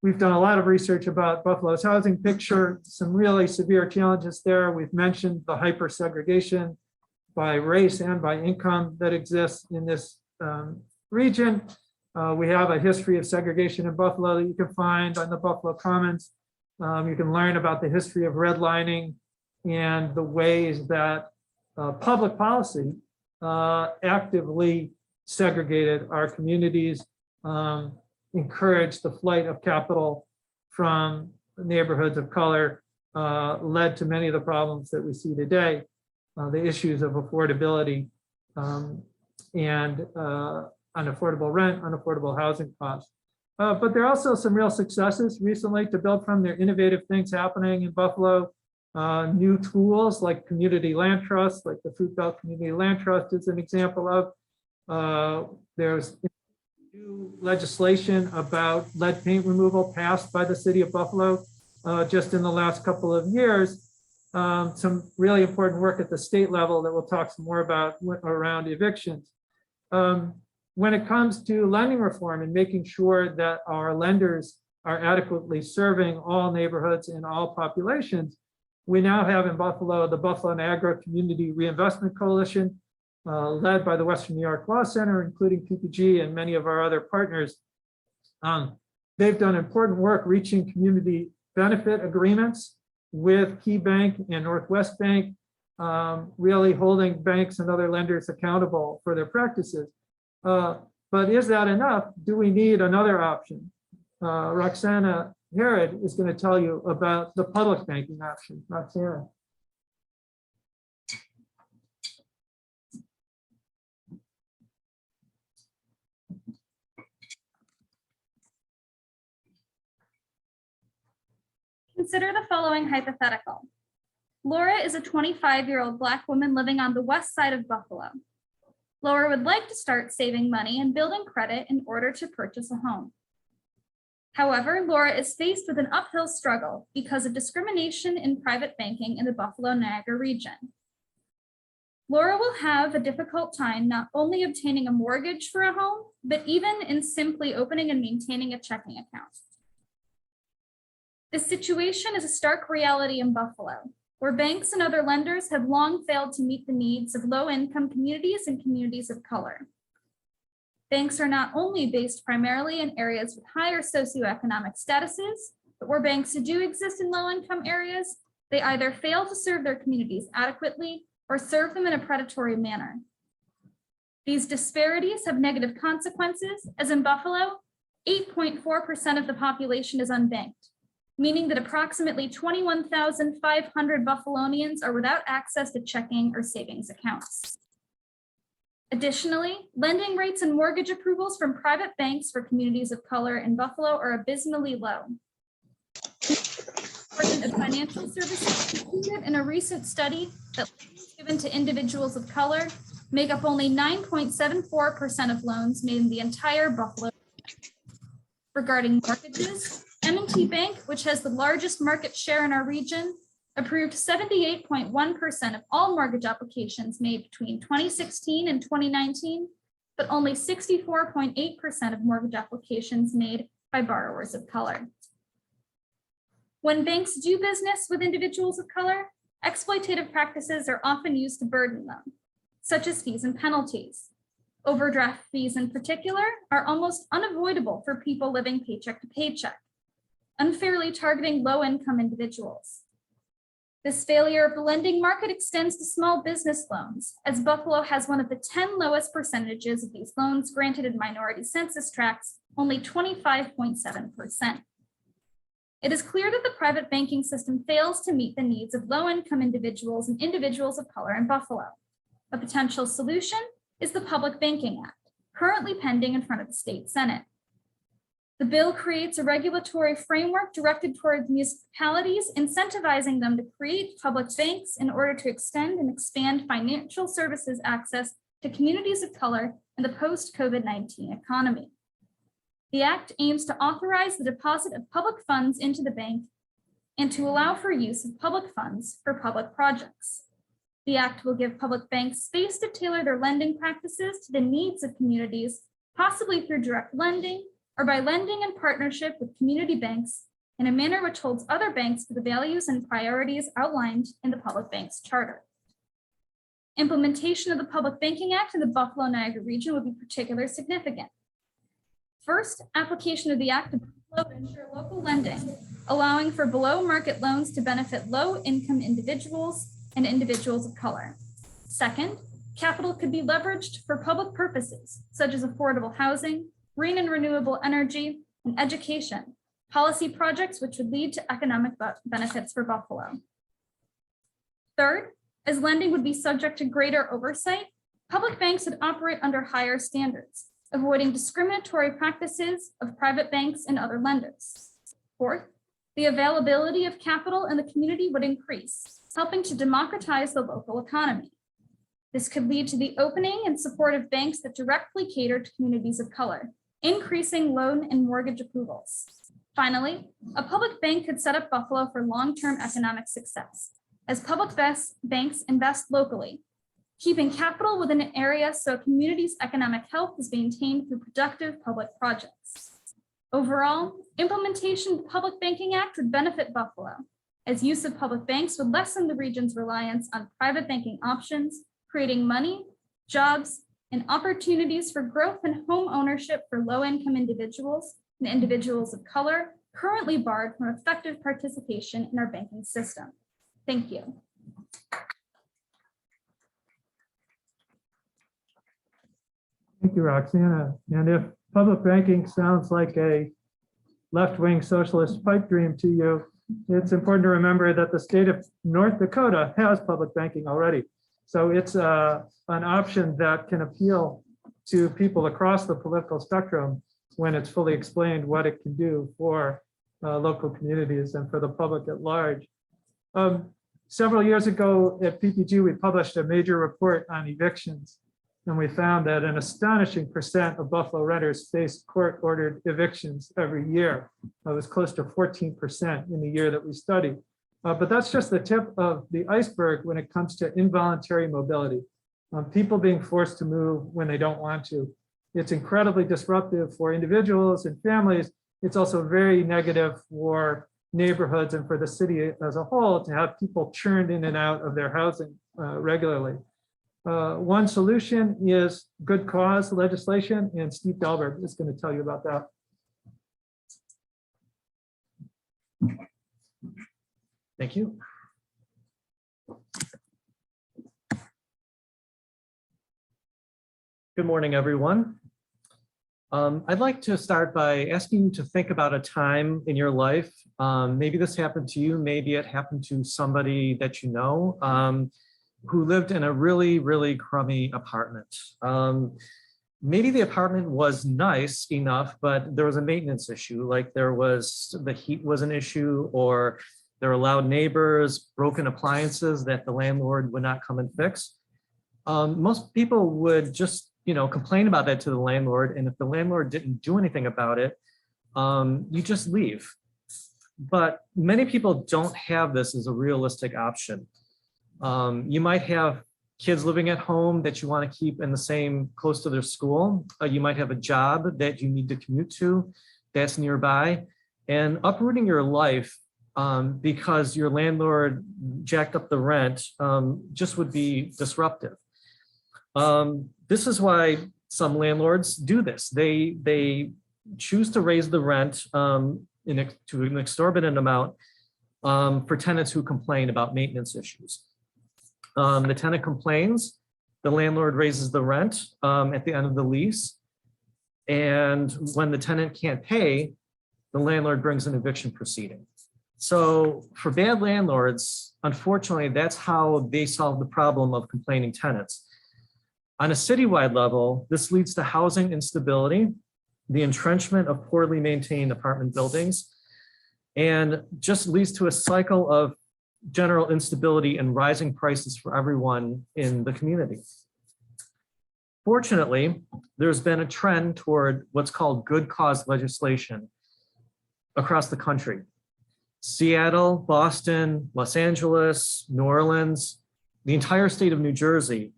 We've done a lot of research about Buffalo's housing picture, some really severe challenges there. We've mentioned the hyper segregation by race and by income that exists in this region. We have a history of segregation in Buffalo that you can find on the Buffalo Commons. You can learn about the history of redlining and the ways that public policy actively segregated our communities, encouraged the flight of capital from neighborhoods of color, led to many of the problems that we see today, the issues of affordability and unaffordable rent, unaffordable housing costs. But there are also some real successes recently to build from. There are innovative things happening in Buffalo, new tools like community land trusts, like the Fruit Belt Community Land Trust is an example of. There's new legislation about lead paint removal passed by the city of Buffalo just in the last couple of years. Some really important work at the state level that we'll talk some more about around evictions. When it comes to lending reform and making sure that our lenders are adequately serving all neighborhoods and all populations, we now have in Buffalo the Buffalo-Niagara Community Reinvestment Coalition, led by the Western New York Law Center, including PPG and many of our other partners. They've done important work reaching community benefit agreements with Key Bank and Northwest Bank, really holding banks and other lenders accountable for their practices. But is that enough? Do we need another option? Roxana Herod is going to tell you about the public banking option. Roxana. Consider the following hypothetical. Laura is a 25-year-old Black woman living on the west side of Buffalo. Laura would like to start saving money and building credit in order to purchase a home. However, Laura is faced with an uphill struggle because of discrimination in private banking in the Buffalo-Niagara region. Laura will have a difficult time not only obtaining a mortgage for a home, but even in simply opening and maintaining a checking account. This situation is a stark reality in Buffalo, where banks and other lenders have long failed to meet the needs of low-income communities and communities of color. Banks are not only based primarily in areas with higher socioeconomic statuses, but where banks do exist in low-income areas, they either fail to serve their communities adequately or serve them in a predatory manner. These disparities have negative consequences, as in Buffalo, 8.4% of the population is unbanked, meaning that approximately 21,500 Buffalonians are without access to checking or savings accounts. Additionally, lending rates and mortgage approvals from private banks for communities of color in Buffalo are abysmally low. Department of Financial Services concluded in a recent study that loans given to individuals of color make up only 9.74% of loans made in the entire Buffalo. Regarding mortgages, M&T Bank, which has the largest market share in our region, approved 78.1% of all mortgage applications made between 2016 and 2019, but only 64.8% of mortgage applications made by borrowers of color. When banks do business with individuals of color, exploitative practices are often used to burden them, such as fees and penalties. Overdraft fees in particular are almost unavoidable for people living paycheck to paycheck, unfairly targeting low-income individuals. This failure of the lending market extends to small business loans, as Buffalo has one of the 10 lowest percentages of these loans granted in minority census tracts, only 25.7%. It is clear that the private banking system fails to meet the needs of low-income individuals and individuals of color in Buffalo. A potential solution is the Public Banking Act, currently pending in front of the state Senate. The bill creates a regulatory framework directed toward municipalities, incentivizing them to create public banks in order to extend and expand financial services access to communities of color in the post-COVID-19 economy. The act aims to authorize the deposit of public funds into the bank and to allow for use of public funds for public projects. The act will give public banks space to tailor their lending practices to the needs of communities, possibly through direct lending or by lending in partnership with community banks in a manner which holds other banks to the values and priorities outlined in the Public Banks Charter. Implementation of the Public Banking Act in the Buffalo-Niagara region would be particularly significant. First, application of the act would ensure local lending, allowing for below-market loans to benefit low-income individuals and individuals of color. Second, capital could be leveraged for public purposes, such as affordable housing, green and renewable energy, and education, policy projects which would lead to economic benefits for Buffalo. Third, as lending would be subject to greater oversight, public banks would operate under higher standards, avoiding discriminatory practices of private banks and other lenders. Fourth, the availability of capital in the community would increase, helping to democratize the local economy. This could lead to the opening and support of banks that directly cater to communities of color, increasing loan and mortgage approvals. Finally, a public bank could set up Buffalo for long-term economic success, as public banks invest locally, keeping capital within an area so a community's economic health is maintained through productive public projects. Overall, implementation of the Public Banking Act would benefit Buffalo, as use of public banks would lessen the region's reliance on private banking options, creating money, jobs, and opportunities for growth and home ownership for low-income individuals and individuals of color currently barred from effective participation in our banking system. Thank you. Thank you, Roxana. And if public banking sounds like a left-wing socialist pipe dream to you, it's important to remember that the state of North Dakota has public banking already. So it's an option that can appeal to people across the political spectrum when it's fully explained what it can do for local communities and for the public at large. Several years ago at PPG, we published a major report on evictions, and we found that an astonishing percent of Buffalo renters faced court-ordered evictions every year. It was close to 14% in the year that we studied. But that's just the tip of the iceberg when it comes to involuntary mobility. People being forced to move when they don't want to. It's incredibly disruptive for individuals and families. It's also very negative for neighborhoods and for the city as a whole to have people churned in and out of their housing regularly. One solution is good cause legislation, and Steve Dahlberg is going to tell you about that. Thank you. Good morning, everyone. I'd like to start by asking you to think about a time in your life. Maybe this happened to you, maybe it happened to somebody that you know who lived in a really, really crummy apartment. Maybe the apartment was nice enough, but there was a maintenance issue, like the heat was an issue, or there were loud neighbors, broken appliances that the landlord would not come and fix. Most people would just, complain about that to the landlord, and if the landlord didn't do anything about it, you just leave. But many people don't have this as a realistic option. You might have kids living at home that you want to keep in the same, close to their school. You might have a job that you need to commute to that's nearby, and uprooting your life because your landlord jacked up the rent just would be disruptive. This is why some landlords do this. They choose to raise the rent to an exorbitant amount for tenants who complain about maintenance issues. The tenant complains, the landlord raises the rent at the end of the lease. And when the tenant can't pay, the landlord brings an eviction proceeding. So for bad landlords, unfortunately, that's how they solve the problem of complaining tenants. On a citywide level, this leads to housing instability, the entrenchment of poorly maintained apartment buildings, and just leads to a cycle of general instability and rising prices for everyone in the community. Fortunately, there's been a trend toward what's called good cause legislation across the country. Seattle, Boston, Los Angeles, New Orleans, the entire state of New Jersey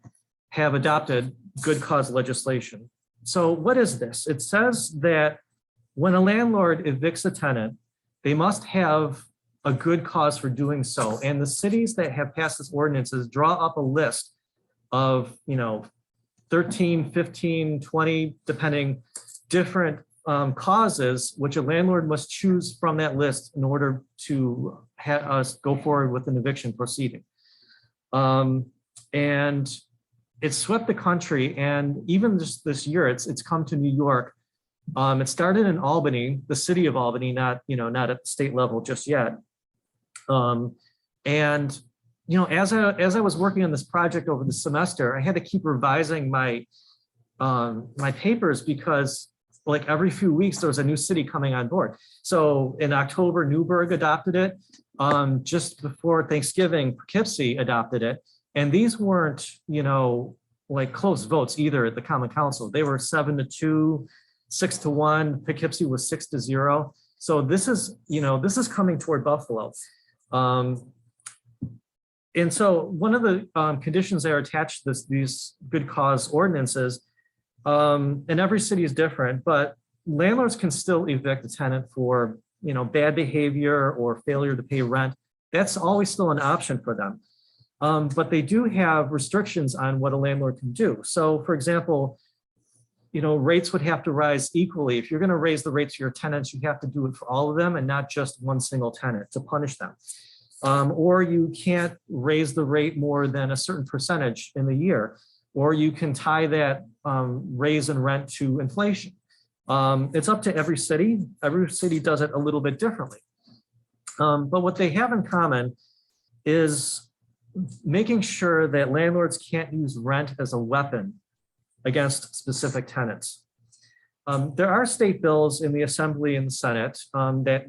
have adopted good cause legislation. So what is this? It says that when a landlord evicts a tenant, they must have a good cause for doing so. And the cities that have passed this ordinances draw up a list of, 13, 15, 20, depending, different causes which a landlord must choose from that list in order to have us go forward with an eviction proceeding. And it's swept the country, and even just this year, it's come to New York. It started in Albany, the city of Albany, not at the state level just yet. And as I was working on this project over the semester, I had to keep revising my my papers because like every few weeks there was a new city coming on board. So in October, Newburgh adopted it. Just before Thanksgiving, Poughkeepsie adopted it. And these weren't, like close votes either at the Common Council. They were 7-2, 6-1. Poughkeepsie was 6-0. So this is coming toward Buffalo. And so one of the conditions that are attached to these good cause ordinances, and every city is different, but landlords can still evict a tenant for bad behavior or failure to pay rent. That's always still an option for them. But they do have restrictions on what a landlord can do. So for example, rates would have to rise equally. If you're going to raise the rates for your tenants, you have to do it for all of them and not just one single tenant to punish them. Or you can't raise the rate more than a certain percentage in the year, or you can tie that raise in rent to inflation. It's up to every city. Every city does it a little bit differently. But what they have in common is making sure that landlords can't use rent as a weapon against specific tenants. There are state bills in the Assembly and the Senate that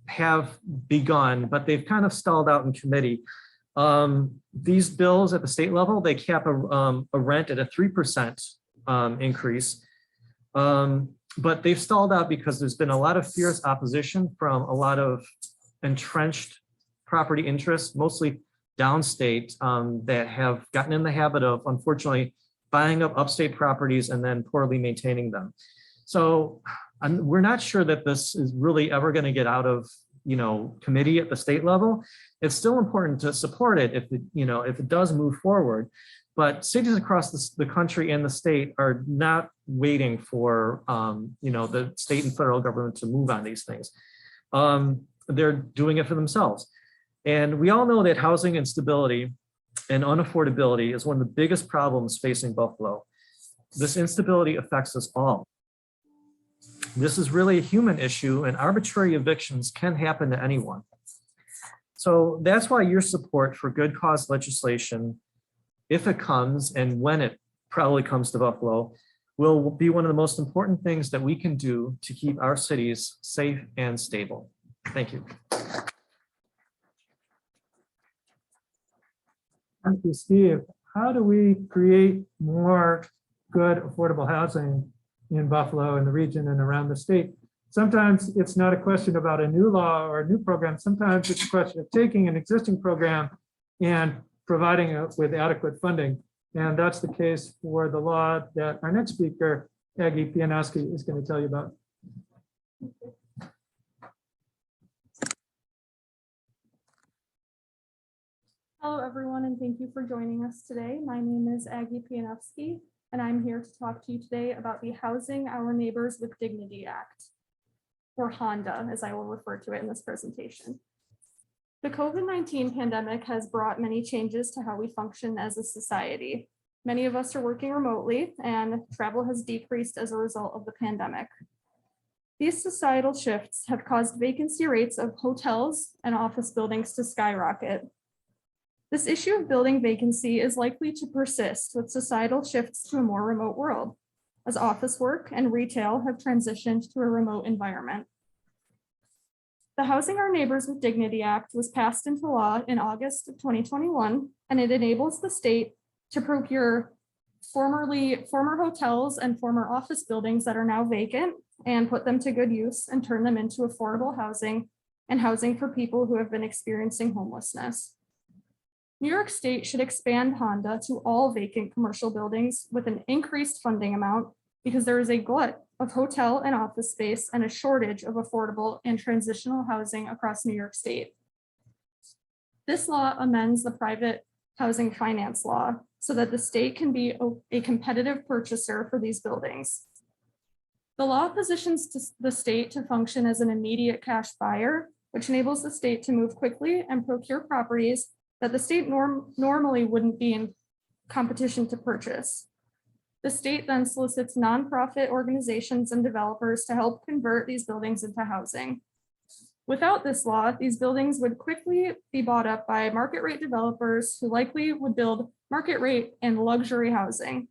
have begun, but they've kind of stalled out in committee. These bills at the state level, they cap a rent at a 3% increase. But they've stalled out because there's been a lot of fierce opposition from a lot of entrenched property interests, mostly downstate, that have gotten in the habit of, unfortunately, buying up upstate properties and then poorly maintaining them. So we're not sure that this is really ever going to get out of committee at the state level. It's still important to support it if it does move forward. But cities across the country and the state are not waiting for the state and federal government to move on these things. They're doing it for themselves. And we all know that housing instability and unaffordability is one of the biggest problems facing Buffalo. This instability affects us all. This is really a human issue, and arbitrary evictions can happen to anyone. So that's why your support for good cause legislation, if it comes and when it probably comes to Buffalo, will be one of the most important things that we can do to keep our cities safe and stable. Thank you. Thank you, Steve. How do we create more good affordable housing in Buffalo and the region and around the state? Sometimes it's not a question about a new law or a new program. Sometimes it's a question of taking an existing program and providing it with adequate funding. And that's the case for the law that our next speaker, Aggie Pianowski, is going to tell you about. Hello, everyone, and thank you for joining us today. My name is Aggie Pianowski, and I'm here to talk to you today about the Housing Our Neighbors with Dignity Act, or HONDA, as I will refer to it in this presentation. The COVID-19 pandemic has brought many changes to how we function as a society. Many of us are working remotely and travel has decreased as a result of the pandemic. These societal shifts have caused vacancy rates of hotels and office buildings to skyrocket. This issue of building vacancy is likely to persist with societal shifts to a more remote world, as office work and retail have transitioned to a remote environment. The Housing Our Neighbors with Dignity Act was passed into law in August of 2021, and it enables the state to procure former hotels and former office buildings that are now vacant and put them to good use and turn them into affordable housing and housing for people who have been experiencing homelessness. New York State should expand HONDA to all vacant commercial buildings with an increased funding amount because there is a glut of hotel and office space and a shortage of affordable and transitional housing across New York State. This law amends the private housing finance law so that the state can be a competitive purchaser for these buildings. The law positions the state to function as an immediate cash buyer, which enables the state to move quickly and procure properties that the state normally wouldn't be in competition to purchase. The state then solicits nonprofit organizations and developers to help convert these buildings into housing. Without this law, these buildings would quickly be bought up by market rate developers who likely would build market rate and luxury housing.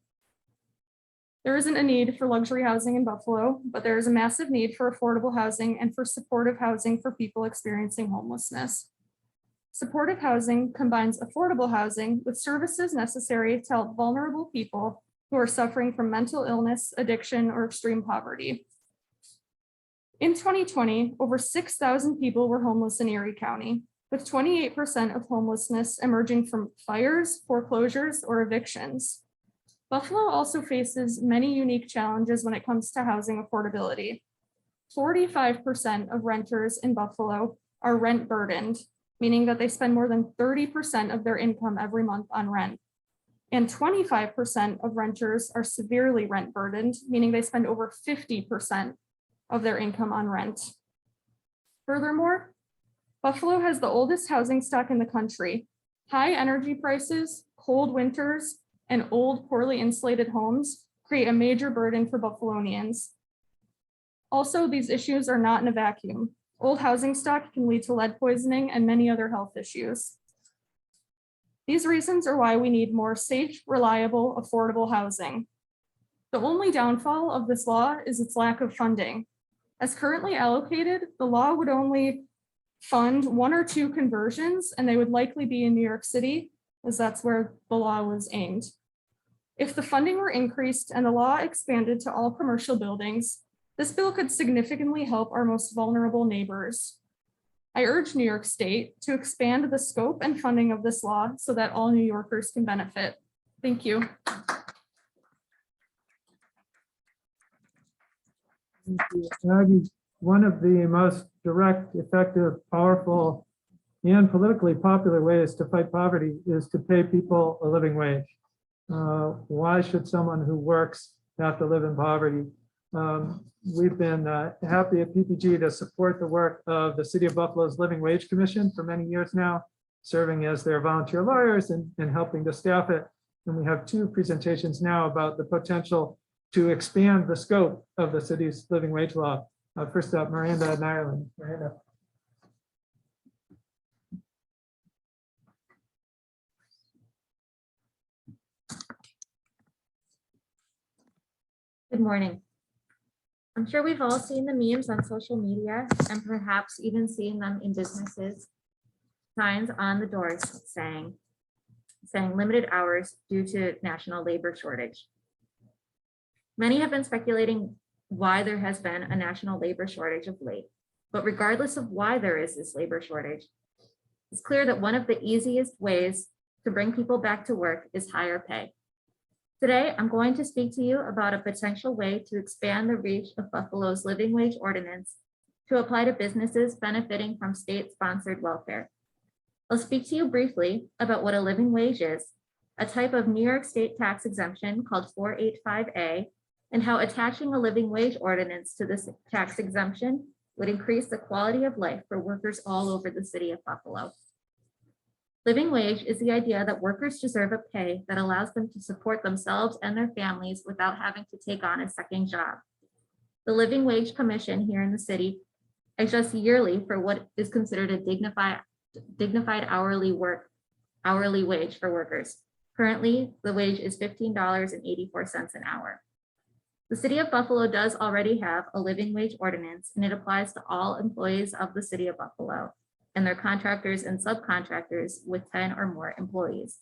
There isn't a need for luxury housing in Buffalo, but there is a massive need for affordable housing and for supportive housing for people experiencing homelessness. Supportive housing combines affordable housing with services necessary to help vulnerable people who are suffering from mental illness, addiction, or extreme poverty. In 2020, over 6,000 people were homeless in Erie County, with 28% of homelessness emerging from fires, foreclosures, or evictions. Buffalo also faces many unique challenges when it comes to housing affordability. 45% of renters in Buffalo are rent burdened, meaning that they spend more than 30% of their income every month on rent. And 25% of renters are severely rent burdened, meaning they spend over 50% of their income on rent. Furthermore, Buffalo has the oldest housing stock in the country. High energy prices, cold winters, and old, poorly insulated homes create a major burden for Buffalonians. Also, these issues are not in a vacuum. Old housing stock can lead to lead poisoning and many other health issues. These reasons are why we need more safe, reliable, affordable housing. The only downfall of this law is its lack of funding. As currently allocated, the law would only fund 1 or 2 conversions, and they would likely be in New York City, as that's where the law was aimed. If the funding were increased and the law expanded to all commercial buildings, this bill could significantly help our most vulnerable neighbors. I urge New York State to expand the scope and funding of this law so that all New Yorkers can benefit. Thank you. Thank you. Aggie, one of the most direct, effective, powerful, and politically popular ways to fight poverty is to pay people a living wage. Why should someone who works have to live in poverty? We've been happy at PPG to support the work of the City of Buffalo's Living Wage Commission for many years now, serving as their volunteer lawyers and helping to staff it. And we have 2 presentations now about the potential to expand the scope of the city's living wage law. First up, Miranda in Ireland. Miranda. Good morning. I'm sure we've all seen the memes on social media and perhaps even seen them in businesses. Signs on the doors saying limited hours due to national labor shortage. Many have been speculating why there has been a national labor shortage of late, but regardless of why there is this labor shortage, it's clear that one of the easiest ways to bring people back to work is higher pay. Today, I'm going to speak to you about a potential way to expand the reach of Buffalo's living wage ordinance to apply to businesses benefiting from state-sponsored welfare. I'll speak to you briefly about what a living wage is, a type of New York State tax exemption called 485A, and how attaching a living wage ordinance to this tax exemption would increase the quality of life for workers all over the city of Buffalo. Living wage is the idea that workers deserve a pay that allows them to support themselves and their families without having to take on a second job. The Living Wage Commission here in the city adjusts yearly for what is considered a dignified hourly wage for workers. Currently, the wage is $15.84 an hour. The city of Buffalo does already have a living wage ordinance, and it applies to all employees of the city of Buffalo and their contractors and subcontractors with 10 or more employees.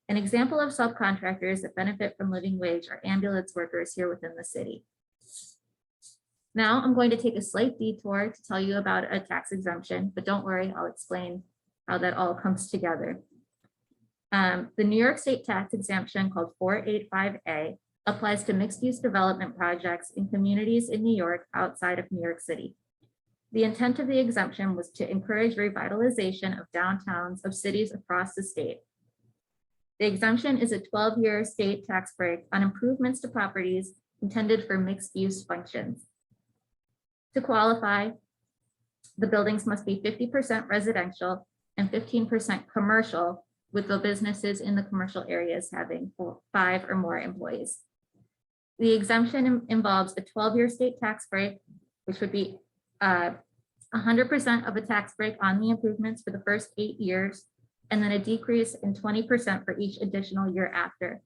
An example of subcontractors that benefit from living wage are ambulance workers here within the city. Now I'm going to take a slight detour to tell you about a tax exemption, but don't worry, I'll explain how that all comes together. The New York State tax exemption called 485A applies to mixed-use development projects in communities in New York outside of New York City. The intent of the exemption was to encourage revitalization of downtowns of cities across the state. The exemption is a 12-year state tax break on improvements to properties intended for mixed-use functions. To qualify, the buildings must be 50% residential and 15% commercial, with the businesses in the commercial areas having 5 or more employees. The exemption involves a 12-year state tax break, which would be 100% of a tax break on the improvements for the first 8 years, and then a decrease in 20% for each additional year after.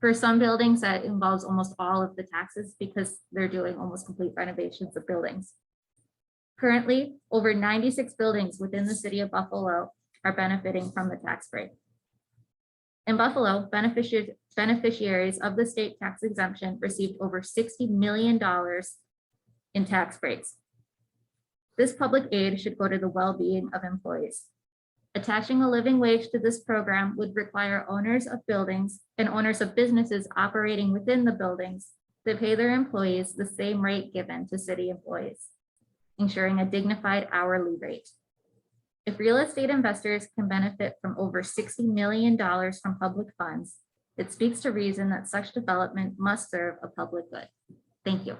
For some buildings, that involves almost all of the taxes because they're doing almost complete renovations of buildings. Currently, over 96 buildings within the city of Buffalo are benefiting from the tax break. In Buffalo, beneficiaries of the state tax exemption received over $60 million in tax breaks. This public aid should go to the well-being of employees. Attaching a living wage to this program would require owners of buildings and owners of businesses operating within the buildings to pay their employees the same rate given to city employees, ensuring a dignified hourly rate. If real estate investors can benefit from over $60 million from public funds, it speaks to reason that such development must serve a public good. Thank you.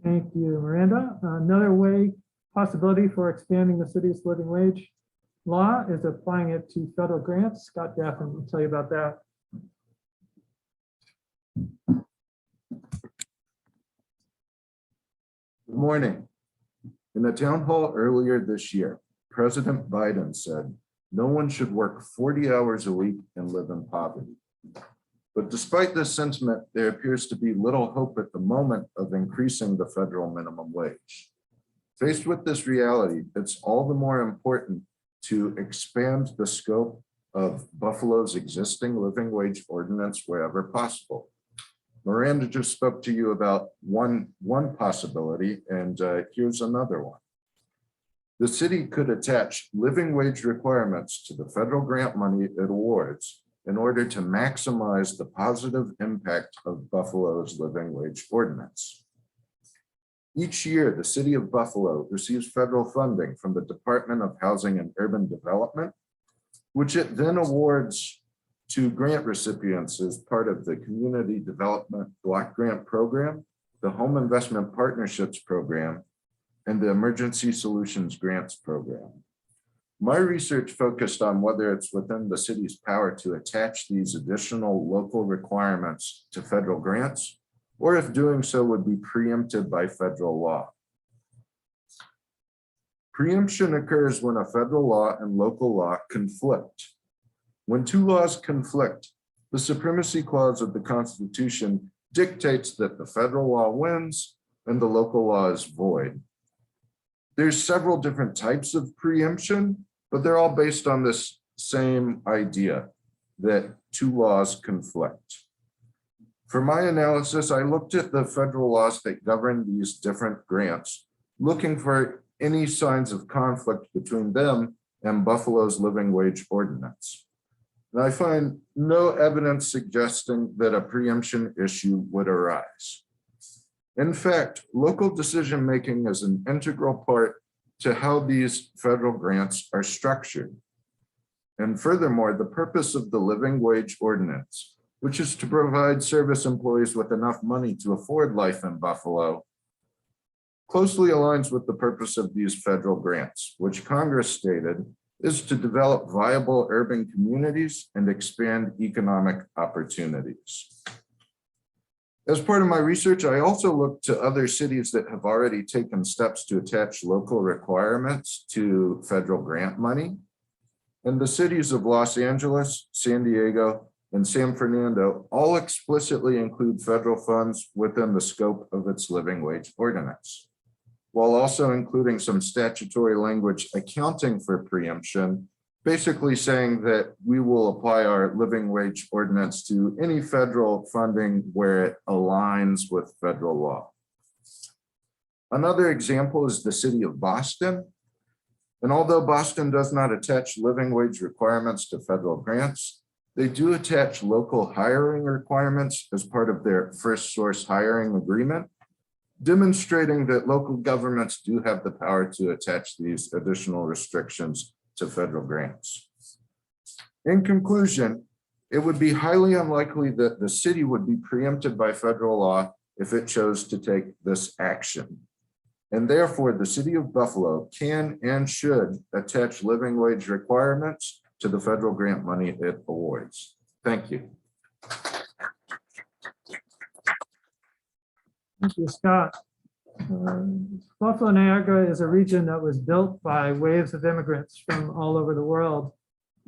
Thank you, Miranda. Another possibility for expanding the city's living wage law is applying it to federal grants. Scott Daffin will tell you about that. Good morning. In a town hall earlier this year, President Biden said, no one should work 40 hours a week and live in poverty. But despite this sentiment, there appears to be little hope at the moment of increasing the federal minimum wage. Faced with this reality, it's all the more important to expand the scope of Buffalo's existing living wage ordinance wherever possible. Miranda just spoke to you about one possibility, and here's another one. The city could attach living wage requirements to the federal grant money it awards in order to maximize the positive impact of Buffalo's living wage ordinance. Each year, the city of Buffalo receives federal funding from the Department of Housing and Urban Development, which it then awards to grant recipients as part of the Community Development Block Grant Program, the Home Investment Partnerships Program, and the Emergency Solutions Grants Program. My research focused on whether it's within the city's power to attach these additional local requirements to federal grants, or if doing so would be preempted by federal law. Preemption occurs when a federal law and local law conflict. When two laws conflict, the supremacy clause of the Constitution dictates that the federal law wins and the local law is void. There's several different types of preemption, but they're all based on this same idea that two laws conflict. For my analysis, I looked at the federal laws that govern these different grants, looking for any signs of conflict between them and Buffalo's living wage ordinance. And I find no evidence suggesting that a preemption issue would arise. In fact, local decision-making is an integral part to how these federal grants are structured. And furthermore, the purpose of the living wage ordinance which is to provide service employees with enough money to afford life in Buffalo, closely aligns with the purpose of these federal grants, which Congress stated is to develop viable urban communities and expand economic opportunities. As part of my research, I also looked to other cities that have already taken steps to attach local requirements to federal grant money. And the cities of Los Angeles, San Diego, and San Fernando all explicitly include federal funds within the scope of its living wage ordinance, while also including some statutory language accounting for preemption, basically saying that we will apply our living wage ordinance to any federal funding where it aligns with federal law. Another example is the city of Boston. And although Boston does not attach living wage requirements to federal grants, they do attach local hiring requirements as part of their first source hiring agreement, demonstrating that local governments do have the power to attach these additional restrictions to federal grants. In conclusion, it would be highly unlikely that the city would be preempted by federal law if it chose to take this action. And therefore, the city of Buffalo can and should attach living wage requirements to the federal grant money it awards. Thank you. Thank you, Scott. Buffalo-Niagara is a region that was built by waves of immigrants from all over the world.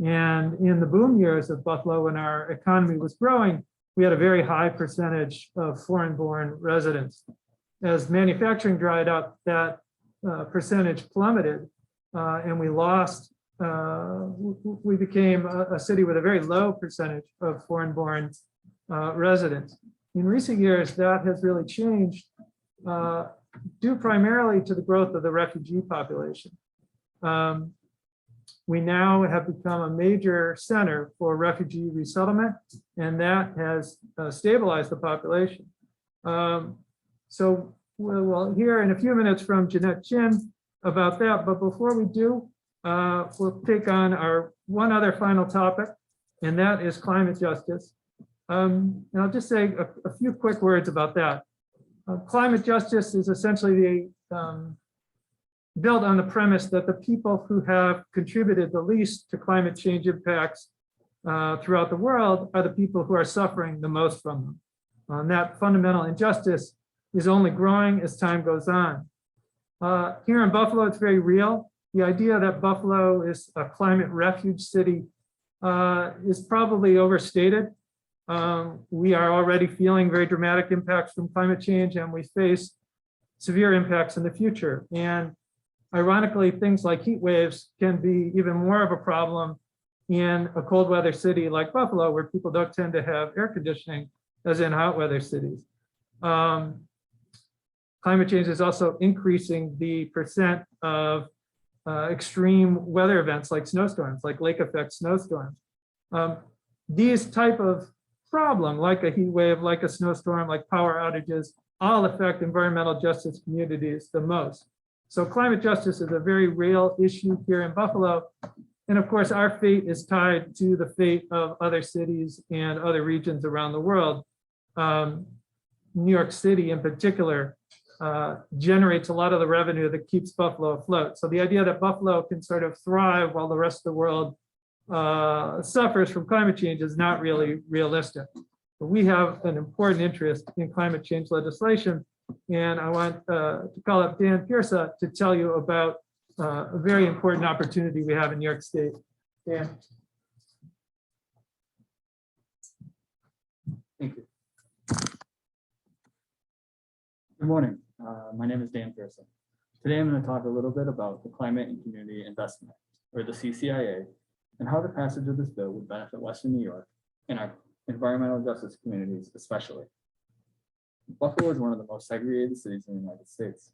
And in the boom years of Buffalo, when our economy was growing, we had a very high percentage of foreign-born residents. As manufacturing dried up, that percentage plummeted, and we became a city with a very low percentage of foreign-born residents. In recent years, that has really changed, due primarily to the growth of the refugee population. We now have become a major center for refugee resettlement, and that has stabilized the population. So we'll hear in a few minutes from Jeanette Chin about that, but before we do, we'll take on our one other final topic, and that is climate justice. And I'll just say a few quick words about that. Climate justice is essentially built on the premise that the people who have contributed the least to climate change impacts throughout the world are the people who are suffering the most from them. And that fundamental injustice is only growing as time goes on. Here in Buffalo, it's very real. The idea that Buffalo is a climate refuge city is probably overstated. We are already feeling very dramatic impacts from climate change, and we face severe impacts in the future. And ironically, things like heat waves can be even more of a problem in a cold weather city like Buffalo, where people don't tend to have air conditioning as in hot weather cities. Climate change is also increasing the percent of extreme weather events like snowstorms, like lake effect snowstorms. These type of problem, like a heat wave, like a snowstorm, like power outages, all affect environmental justice communities the most. So climate justice is a very real issue here in Buffalo. And of course, our fate is tied to the fate of other cities and other regions around the world. New York City in particular generates a lot of the revenue that keeps Buffalo afloat. So the idea that Buffalo can sort of thrive while the rest of the world suffers from climate change is not really realistic. But we have an important interest in climate change legislation. And I want to call up Dan Piersa to tell you about a very important opportunity we have in New York State. Dan. Thank you. Good morning. My name is Dan Pearson. Today I'm going to talk a little bit about the Climate and Community Investment Act, or the CCIA, and how the passage of this bill would benefit Western New York and our environmental justice communities especially. Buffalo is one of the most segregated cities in the United States.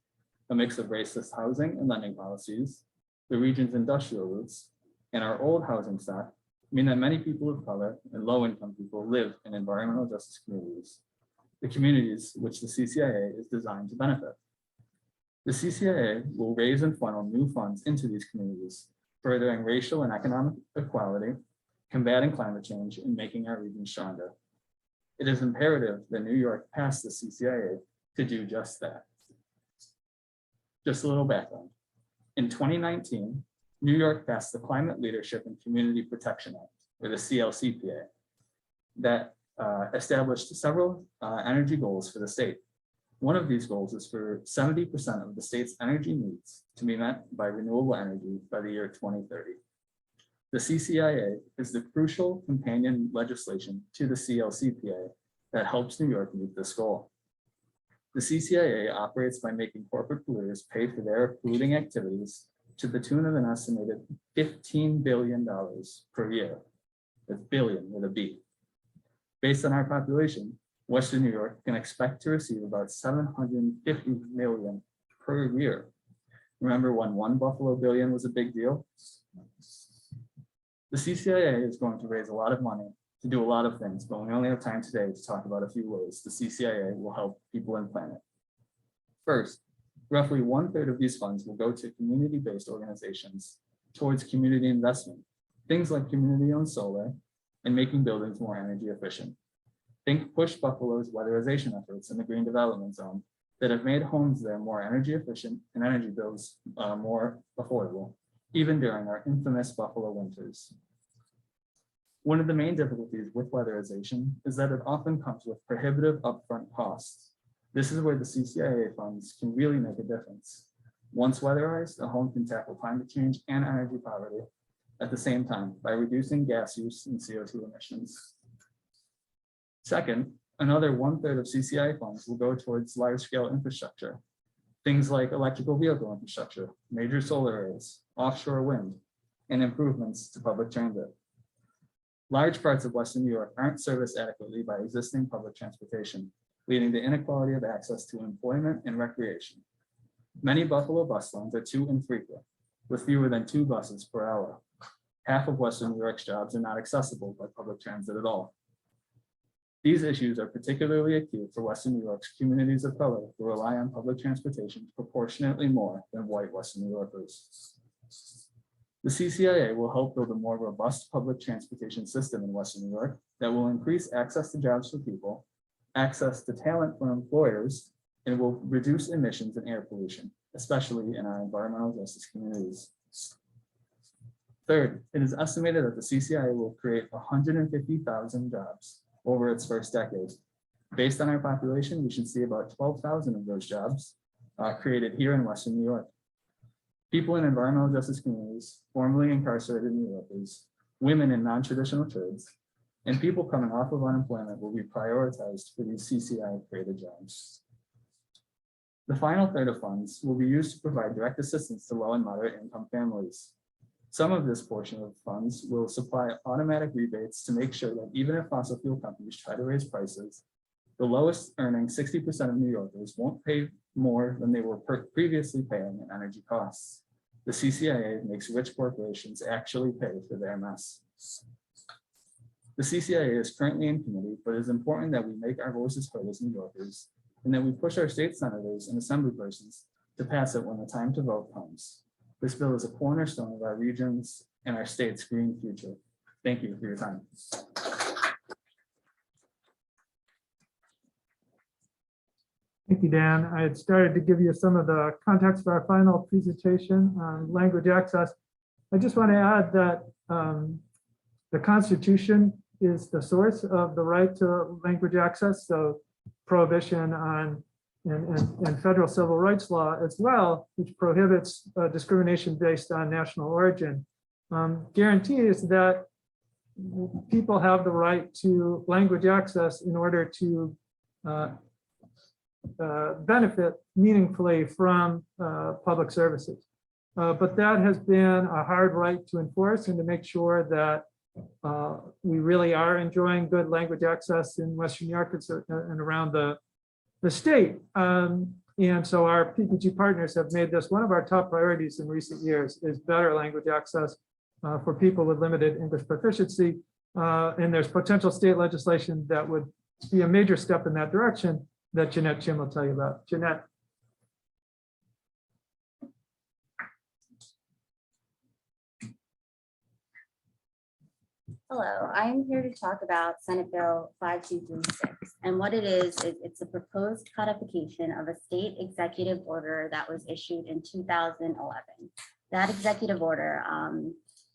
A mix of racist housing and lending policies, the region's industrial roots, and our old housing stock mean that many people of color and low-income people live in environmental justice communities, the communities which the CCIA is designed to benefit. The CCIA will raise and funnel new funds into these communities, furthering racial and economic equality, combating climate change, and making our region stronger. It is imperative that New York pass the CCIA to do just that. Just a little background. In 2019, New York passed the Climate Leadership and Community Protection Act, or the CLCPA, that established several energy goals for the state. One of these goals is for 70% of the state's energy needs to be met by renewable energy by the year 2030. The CCIA is the crucial companion legislation to the CLCPA that helps New York meet this goal. The CCIA operates by making corporate polluters pay for their polluting activities to the tune of an estimated $15 billion per year. That's billion with a B. Based on our population, Western New York can expect to receive about $750 million per year. Remember when one Buffalo billion was a big deal? The CCIA is going to raise a lot of money to do a lot of things, but we only have time today to talk about a few ways the CCIA will help people and planet. First, roughly 1/3 of these funds will go to community-based organizations towards community investment, things like community-owned solar and making buildings more energy efficient. Think Push Buffalo's weatherization efforts in the Green Development Zone that have made homes there more energy efficient and energy bills more affordable, even during our infamous Buffalo winters. One of the main difficulties with weatherization is that it often comes with prohibitive upfront costs. This is where the CCIA funds can really make a difference. Once weatherized, a home can tackle climate change and energy poverty at the same time by reducing gas use and CO2 emissions. Second, another 1/3 of CCIA funds will go towards large-scale infrastructure. Things like electrical vehicle infrastructure, major solar arrays, offshore wind, and improvements to public transit. Large parts of Western New York aren't serviced adequately by existing public transportation, leading to inequality of access to employment and recreation. Many Buffalo bus lines are too infrequent, with fewer than 2 buses per hour. Half of Western New York's jobs are not accessible by public transit at all. These issues are particularly acute for Western New York's communities of color who rely on public transportation proportionately more than white Western New Yorkers. The CCIA will help build a more robust public transportation system in Western New York that will increase access to jobs for people, access to talent for employers, and will reduce emissions and air pollution, especially in our environmental justice communities. Third, it is estimated that the CCIA will create 150,000 jobs over its first decade. Based on our population, we should see about 12,000 of those jobs created here in Western New York. People in environmental justice communities, formerly incarcerated New Yorkers, women in non-traditional trades, and people coming off of unemployment will be prioritized for these CCIA-created jobs. The final third of funds will be used to provide direct assistance to low and moderate income families. Some of this portion of funds will supply automatic rebates to make sure that even if fossil fuel companies try to raise prices, the lowest earning 60% of New Yorkers won't pay more than they were previously paying in energy costs. The CCIA makes rich corporations actually pay for their mess. The CCIA is currently in committee, but it is important that we make our voices heard as New Yorkers and that we push our state senators and assemblypersons to pass it when the time to vote comes. This bill is a cornerstone of our region's and our state's green future. Thank you for your time. Thank you, Dan. I had started to give you some of the context for our final presentation on language access. I just want to add that the Constitution is the source of the right to language access. So prohibition on and federal civil rights law as well, which prohibits discrimination based on national origin, guarantees that people have the right to language access in order to benefit meaningfully from public services. But that has been a hard right to enforce and to make sure that we really are enjoying good language access in Western New York and around the state. And so our PPG partners have made this one of our top priorities in recent years is better language access for people with limited English proficiency. And there's potential state legislation that would be a major step in that direction that Jeanette Chim will tell you about. Jeanette. Hello, I'm here to talk about Senate Bill 5236. And what it is it's a proposed codification of a state executive order that was issued in 2011. That executive order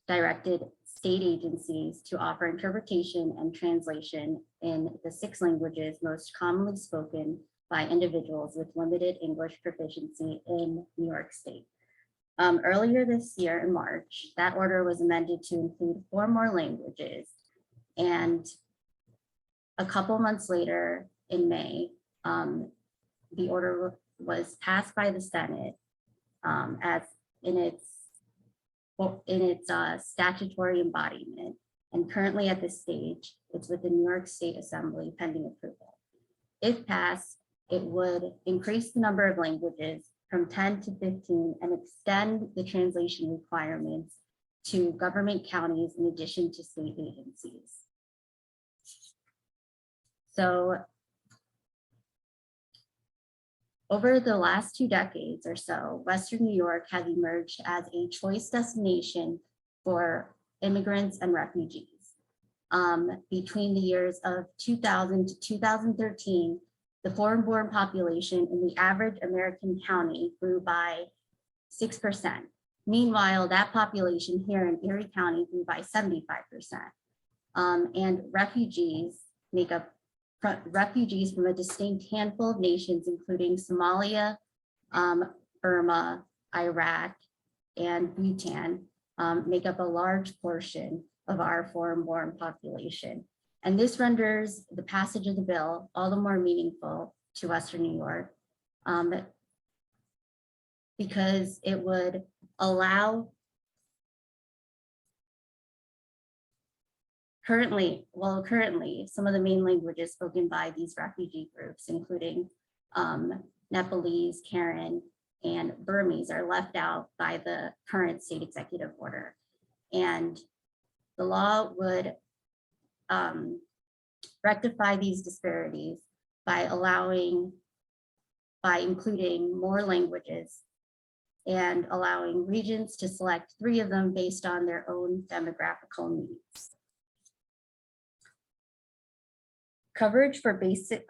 directed state agencies to offer interpretation and translation in the 6 languages most commonly spoken by individuals with limited English proficiency in New York State. Earlier this year in March, that order was amended to include 4 more languages. And a couple months later in May, the order was passed by the Senate as in its statutory embodiment. And currently at this stage, it's with the New York State Assembly pending approval. If passed, it would increase the number of languages from 10 to 15 and extend the translation requirements to government counties in addition to state agencies. So over the last 2 decades or so, Western New York has emerged as a choice destination for immigrants and refugees. Between the years of 2000 to 2013, the foreign-born population in the average American county grew by 6%. Meanwhile, that population here in Erie County grew by 75%. And refugees from a distinct handful of nations, including Somalia, Burma, Iraq, and Bhutan, make up a large portion of our foreign-born population. And this renders the passage of the bill all the more meaningful to Western New York because it would allow currently, some of the main languages spoken by these refugee groups, including Nepalese, Karen, and Burmese, are left out by the current state executive order. And the law would rectify these disparities by including more languages and allowing regions to select 3 of them based on their own demographical needs. Coverage for basic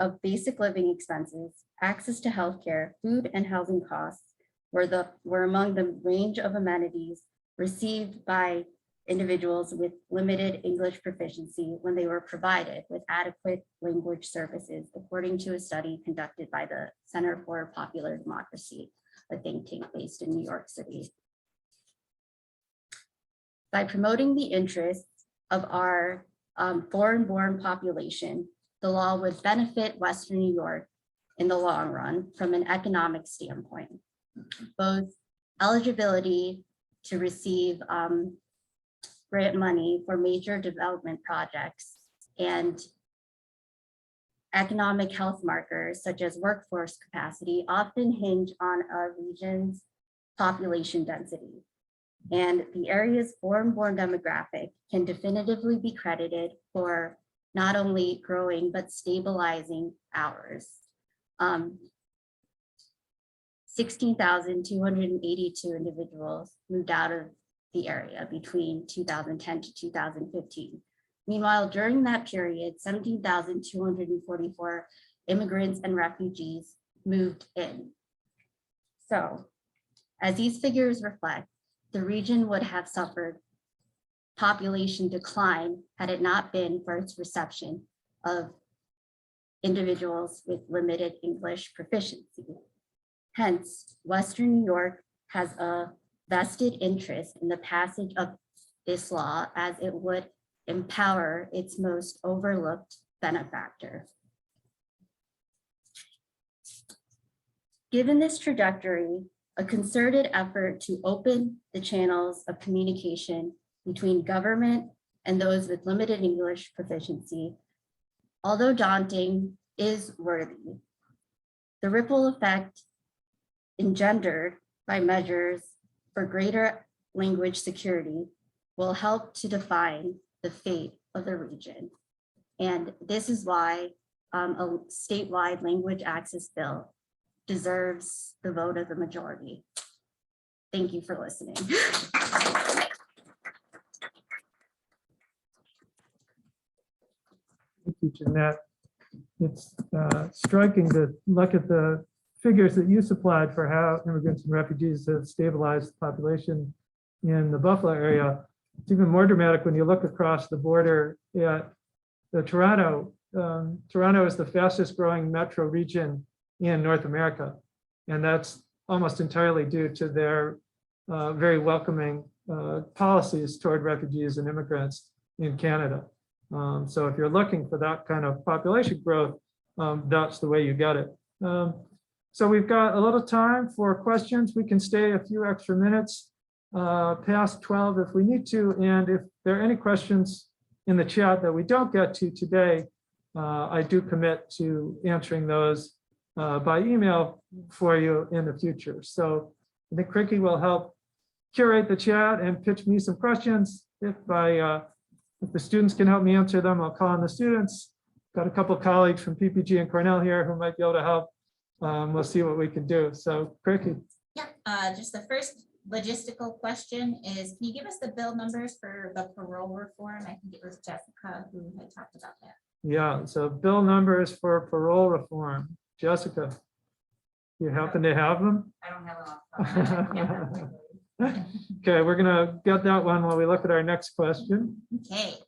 living expenses, access to healthcare, food and housing costs were among the range of amenities received by individuals with limited English proficiency when they were provided with adequate language services, according to a study conducted by the Center for Popular Democracy, a think tank based in New York City. By promoting the interests of our foreign-born population, the law would benefit Western New York in the long run from an economic standpoint. Both eligibility to receive grant money for major development projects and economic health markers such as workforce capacity often hinge on a region's population density. And the area's foreign-born demographic can definitively be credited for not only growing, but stabilizing ours. 16,282 individuals moved out of the area between 2010 to 2015. Meanwhile, during that period, 17,244 immigrants and refugees moved in. So, as these figures reflect, the region would have suffered population decline had it not been for its reception of individuals with limited English proficiency. Hence, Western New York has a vested interest in the passage of this law, as it would empower its most overlooked benefactor. Given this trajectory, a concerted effort to open the channels of communication between government and those with limited English proficiency, although daunting, is worthy. The ripple effect engendered by measures for greater language security will help to define the fate of the region. And this is why a statewide language access bill deserves the vote of the majority. Thank you for listening. speech in that it's striking to look at the figures that you supplied for how immigrants and refugees have stabilized the population in the Buffalo area. It's even more dramatic when you look across the border at the Toronto. Toronto is the fastest growing metro region in North America. And that's almost entirely due to their very welcoming policies toward refugees and immigrants in Canada. So if you're looking for that kind of population growth, that's the way you get it. So we've got a little time for questions. We can stay a few extra minutes past 12 if we need to. And if there are any questions in the chat that we don't get to today, I do commit to answering those by email for you in the future. So I think Cricky will help curate the chat and pitch me some questions. If the students can help me answer them, I'll call on the students. Got a couple of colleagues from PPG and Cornell here who might be able to help. We'll see what we can do. So Cricky. Yeah, just the first logistical question is, can you give us the bill numbers for the parole reform? I think it was Jessica who had talked about that. Yeah, so bill numbers for parole reform. Jessica, you happen to have them? I don't have enough. Okay, we're gonna get that one while we look at our next question. Okay.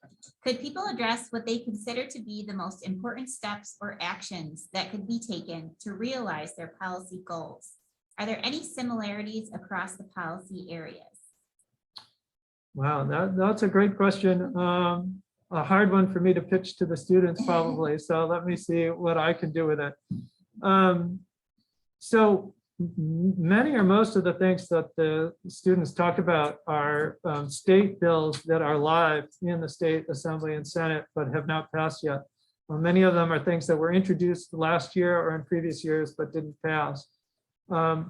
Could people address what they consider to be the most important steps or actions that could be taken to realize their policy goals? Are there any similarities across the policy areas? Wow, that's a great question. A hard one for me to pitch to the students probably. So let me see what I can do with it. So many or most of the things that the students talk about are state bills that are live in the state assembly and Senate, but have not passed yet. Many of them are things that were introduced last year or in previous years, but didn't pass.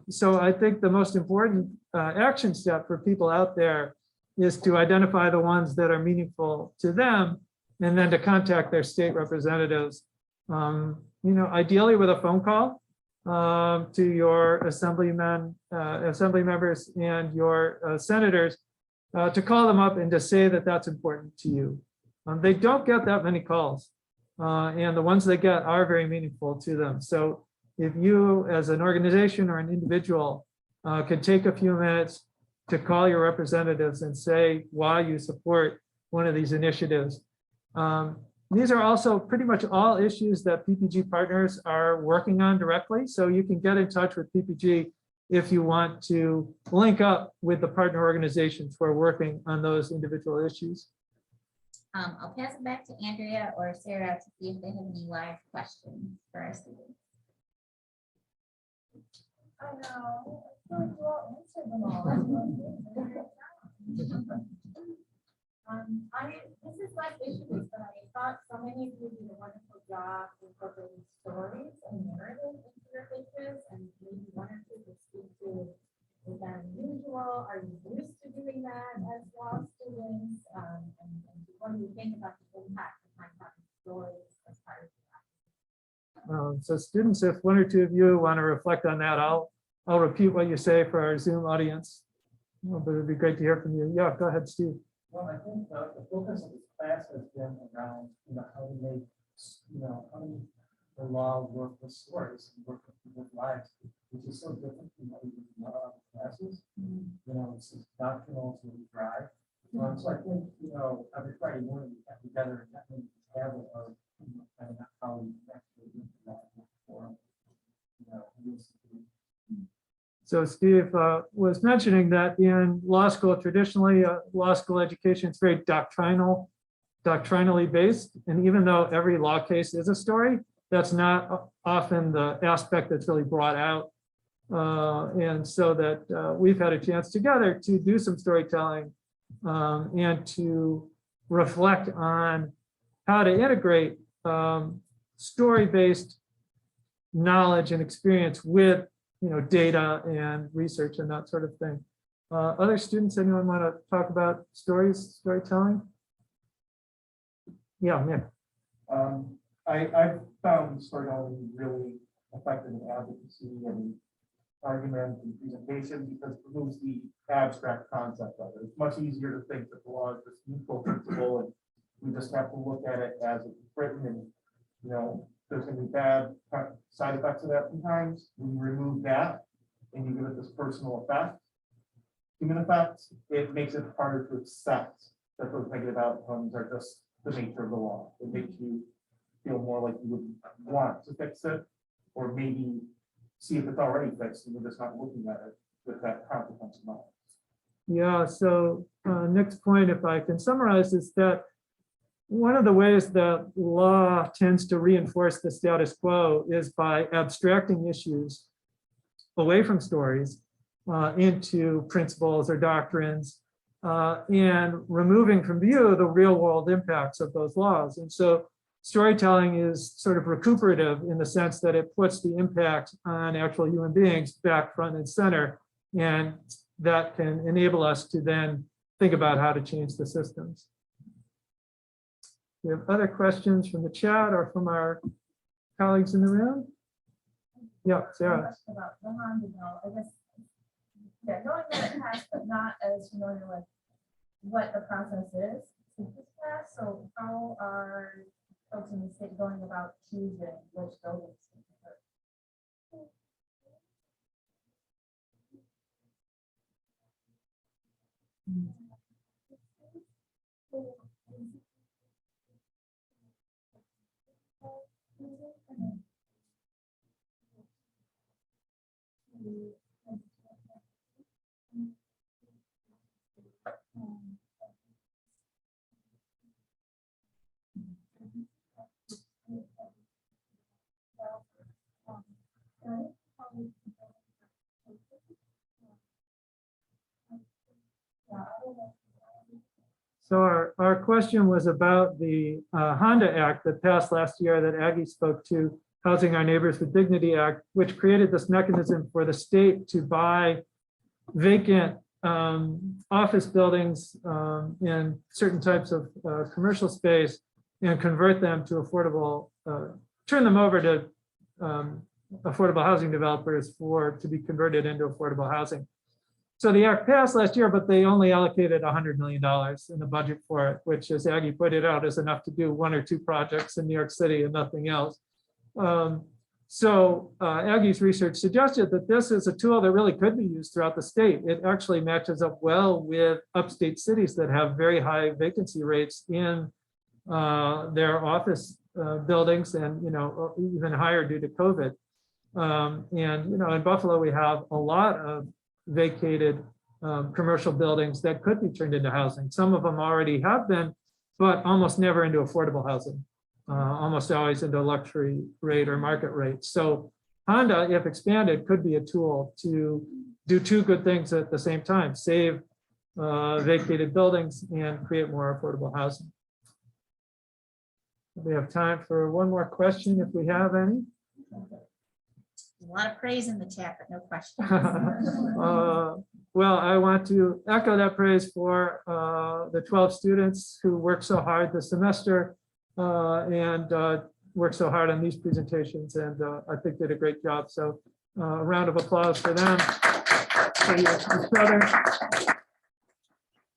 So I think the most important action step for people out there is to identify the ones that are meaningful to them and then to contact their state representatives, ideally with a phone call to your assembly members and your senators to call them up and to say that that's important to you. They don't get that many calls and the ones they get are very meaningful to them. So if you as an organization or an individual could take a few minutes to call your representatives and say why you support one of these initiatives. These are also pretty much all issues that PPG partners are working on directly. So you can get in touch with PPG if you want to link up with the partner organizations who are working on those individual issues. I'll pass it back to Andrea or Sarah to see if they have any live questions for our students. I know. I feel like you all answered them all. This is like issues, but I thought so many of you did a wonderful job incorporating stories and narrative into your pitches, and maybe one or two to speak to, is that unusual? Are you used to doing that as law students? And what do you think about the impact of having stories as part of that? So students, if one or two of you want to reflect on that, I'll repeat what you say for our Zoom audience. But it'd be great to hear from you. Yeah, go ahead, Steve. Well, I think the focus of this class has been around, how to make, how to the law work with stories and work with people's lives, which is so different from what we do in other classes. It's doctrinal to drive. So I think, every Friday morning we get together and have of kind of how we actually do that for, So Steve was mentioning that in law school, traditionally, law school education is very doctrinally based. And even though every law case is a story, that's not often the aspect that's really brought out. And so that we've had a chance together to do some storytelling and to reflect on how to integrate story-based knowledge and experience with data and research and that sort of thing. Other students, anyone want to talk about storytelling? Yeah, Nick. I've found storytelling really effective in advocacy and argument and presentation because it removes the abstract concept of it. It's much easier to think that the law is this neutral principle and we just have to look at it as it's written and you know, there's gonna be bad side effects of that sometimes. When you remove that and you give it this personal effect, human effect, it makes it harder to accept that those negative outcomes are just the nature of the law. It makes you feel more like you would want to fix it, or maybe see if it's already fixed and you're just not looking at it with that consequence in mind. Yeah, so next point, if I can summarize, is that one of the ways that law tends to reinforce the status quo is by abstracting issues away from stories into principles or doctrines and removing from view the real world impacts of those laws. And so storytelling is sort of recuperative in the sense that it puts the impact on actual human beings back front and center. And that can enable us to then think about how to change the systems. We have other questions from the chat or from our colleagues in the room? Yeah, Sarah. About the Honda bill, I guess, yeah, knowing that it passed, but not as familiar with what the process is to this pass. So how are folks in the state going about choosing which buildings to convert? So our question was about the Honda Act that passed last year that Aggie spoke to, Housing Our Neighbors with Dignity Act, which created this mechanism for the state to buy vacant office buildings in certain types of commercial space and convert them to affordable, turn them over to affordable housing developers to be converted into affordable housing. So the act passed last year, but they only allocated $100 million in the budget for it, which, as Aggie pointed out, is enough to do 1 or 2 projects in New York City and nothing else. So Aggie's research suggested that this is a tool that really could be used throughout the state. It actually matches up well with upstate cities that have very high vacancy rates in their office buildings, and even higher due to COVID. And in Buffalo, we have a lot of vacated commercial buildings that could be turned into housing. Some of them already have been, but almost never into affordable housing. Almost always into luxury rate or market rate. So Honda, if expanded, could be a tool to do 2 good things at the same time: save vacated buildings and create more affordable housing. We have time for one more question if we have any. A lot of praise in the chat, but no questions. Well, I want to echo that praise for the 12 students who worked so hard this semester and worked so hard on these presentations, and I think did a great job. So a round of applause for them.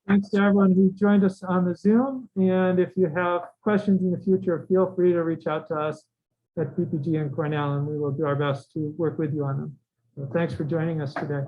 Thanks to everyone who joined us on the Zoom. And if you have questions in the future, feel free to reach out to us at PPG and Cornell, and we will do our best to work with you on them. So thanks for joining us today.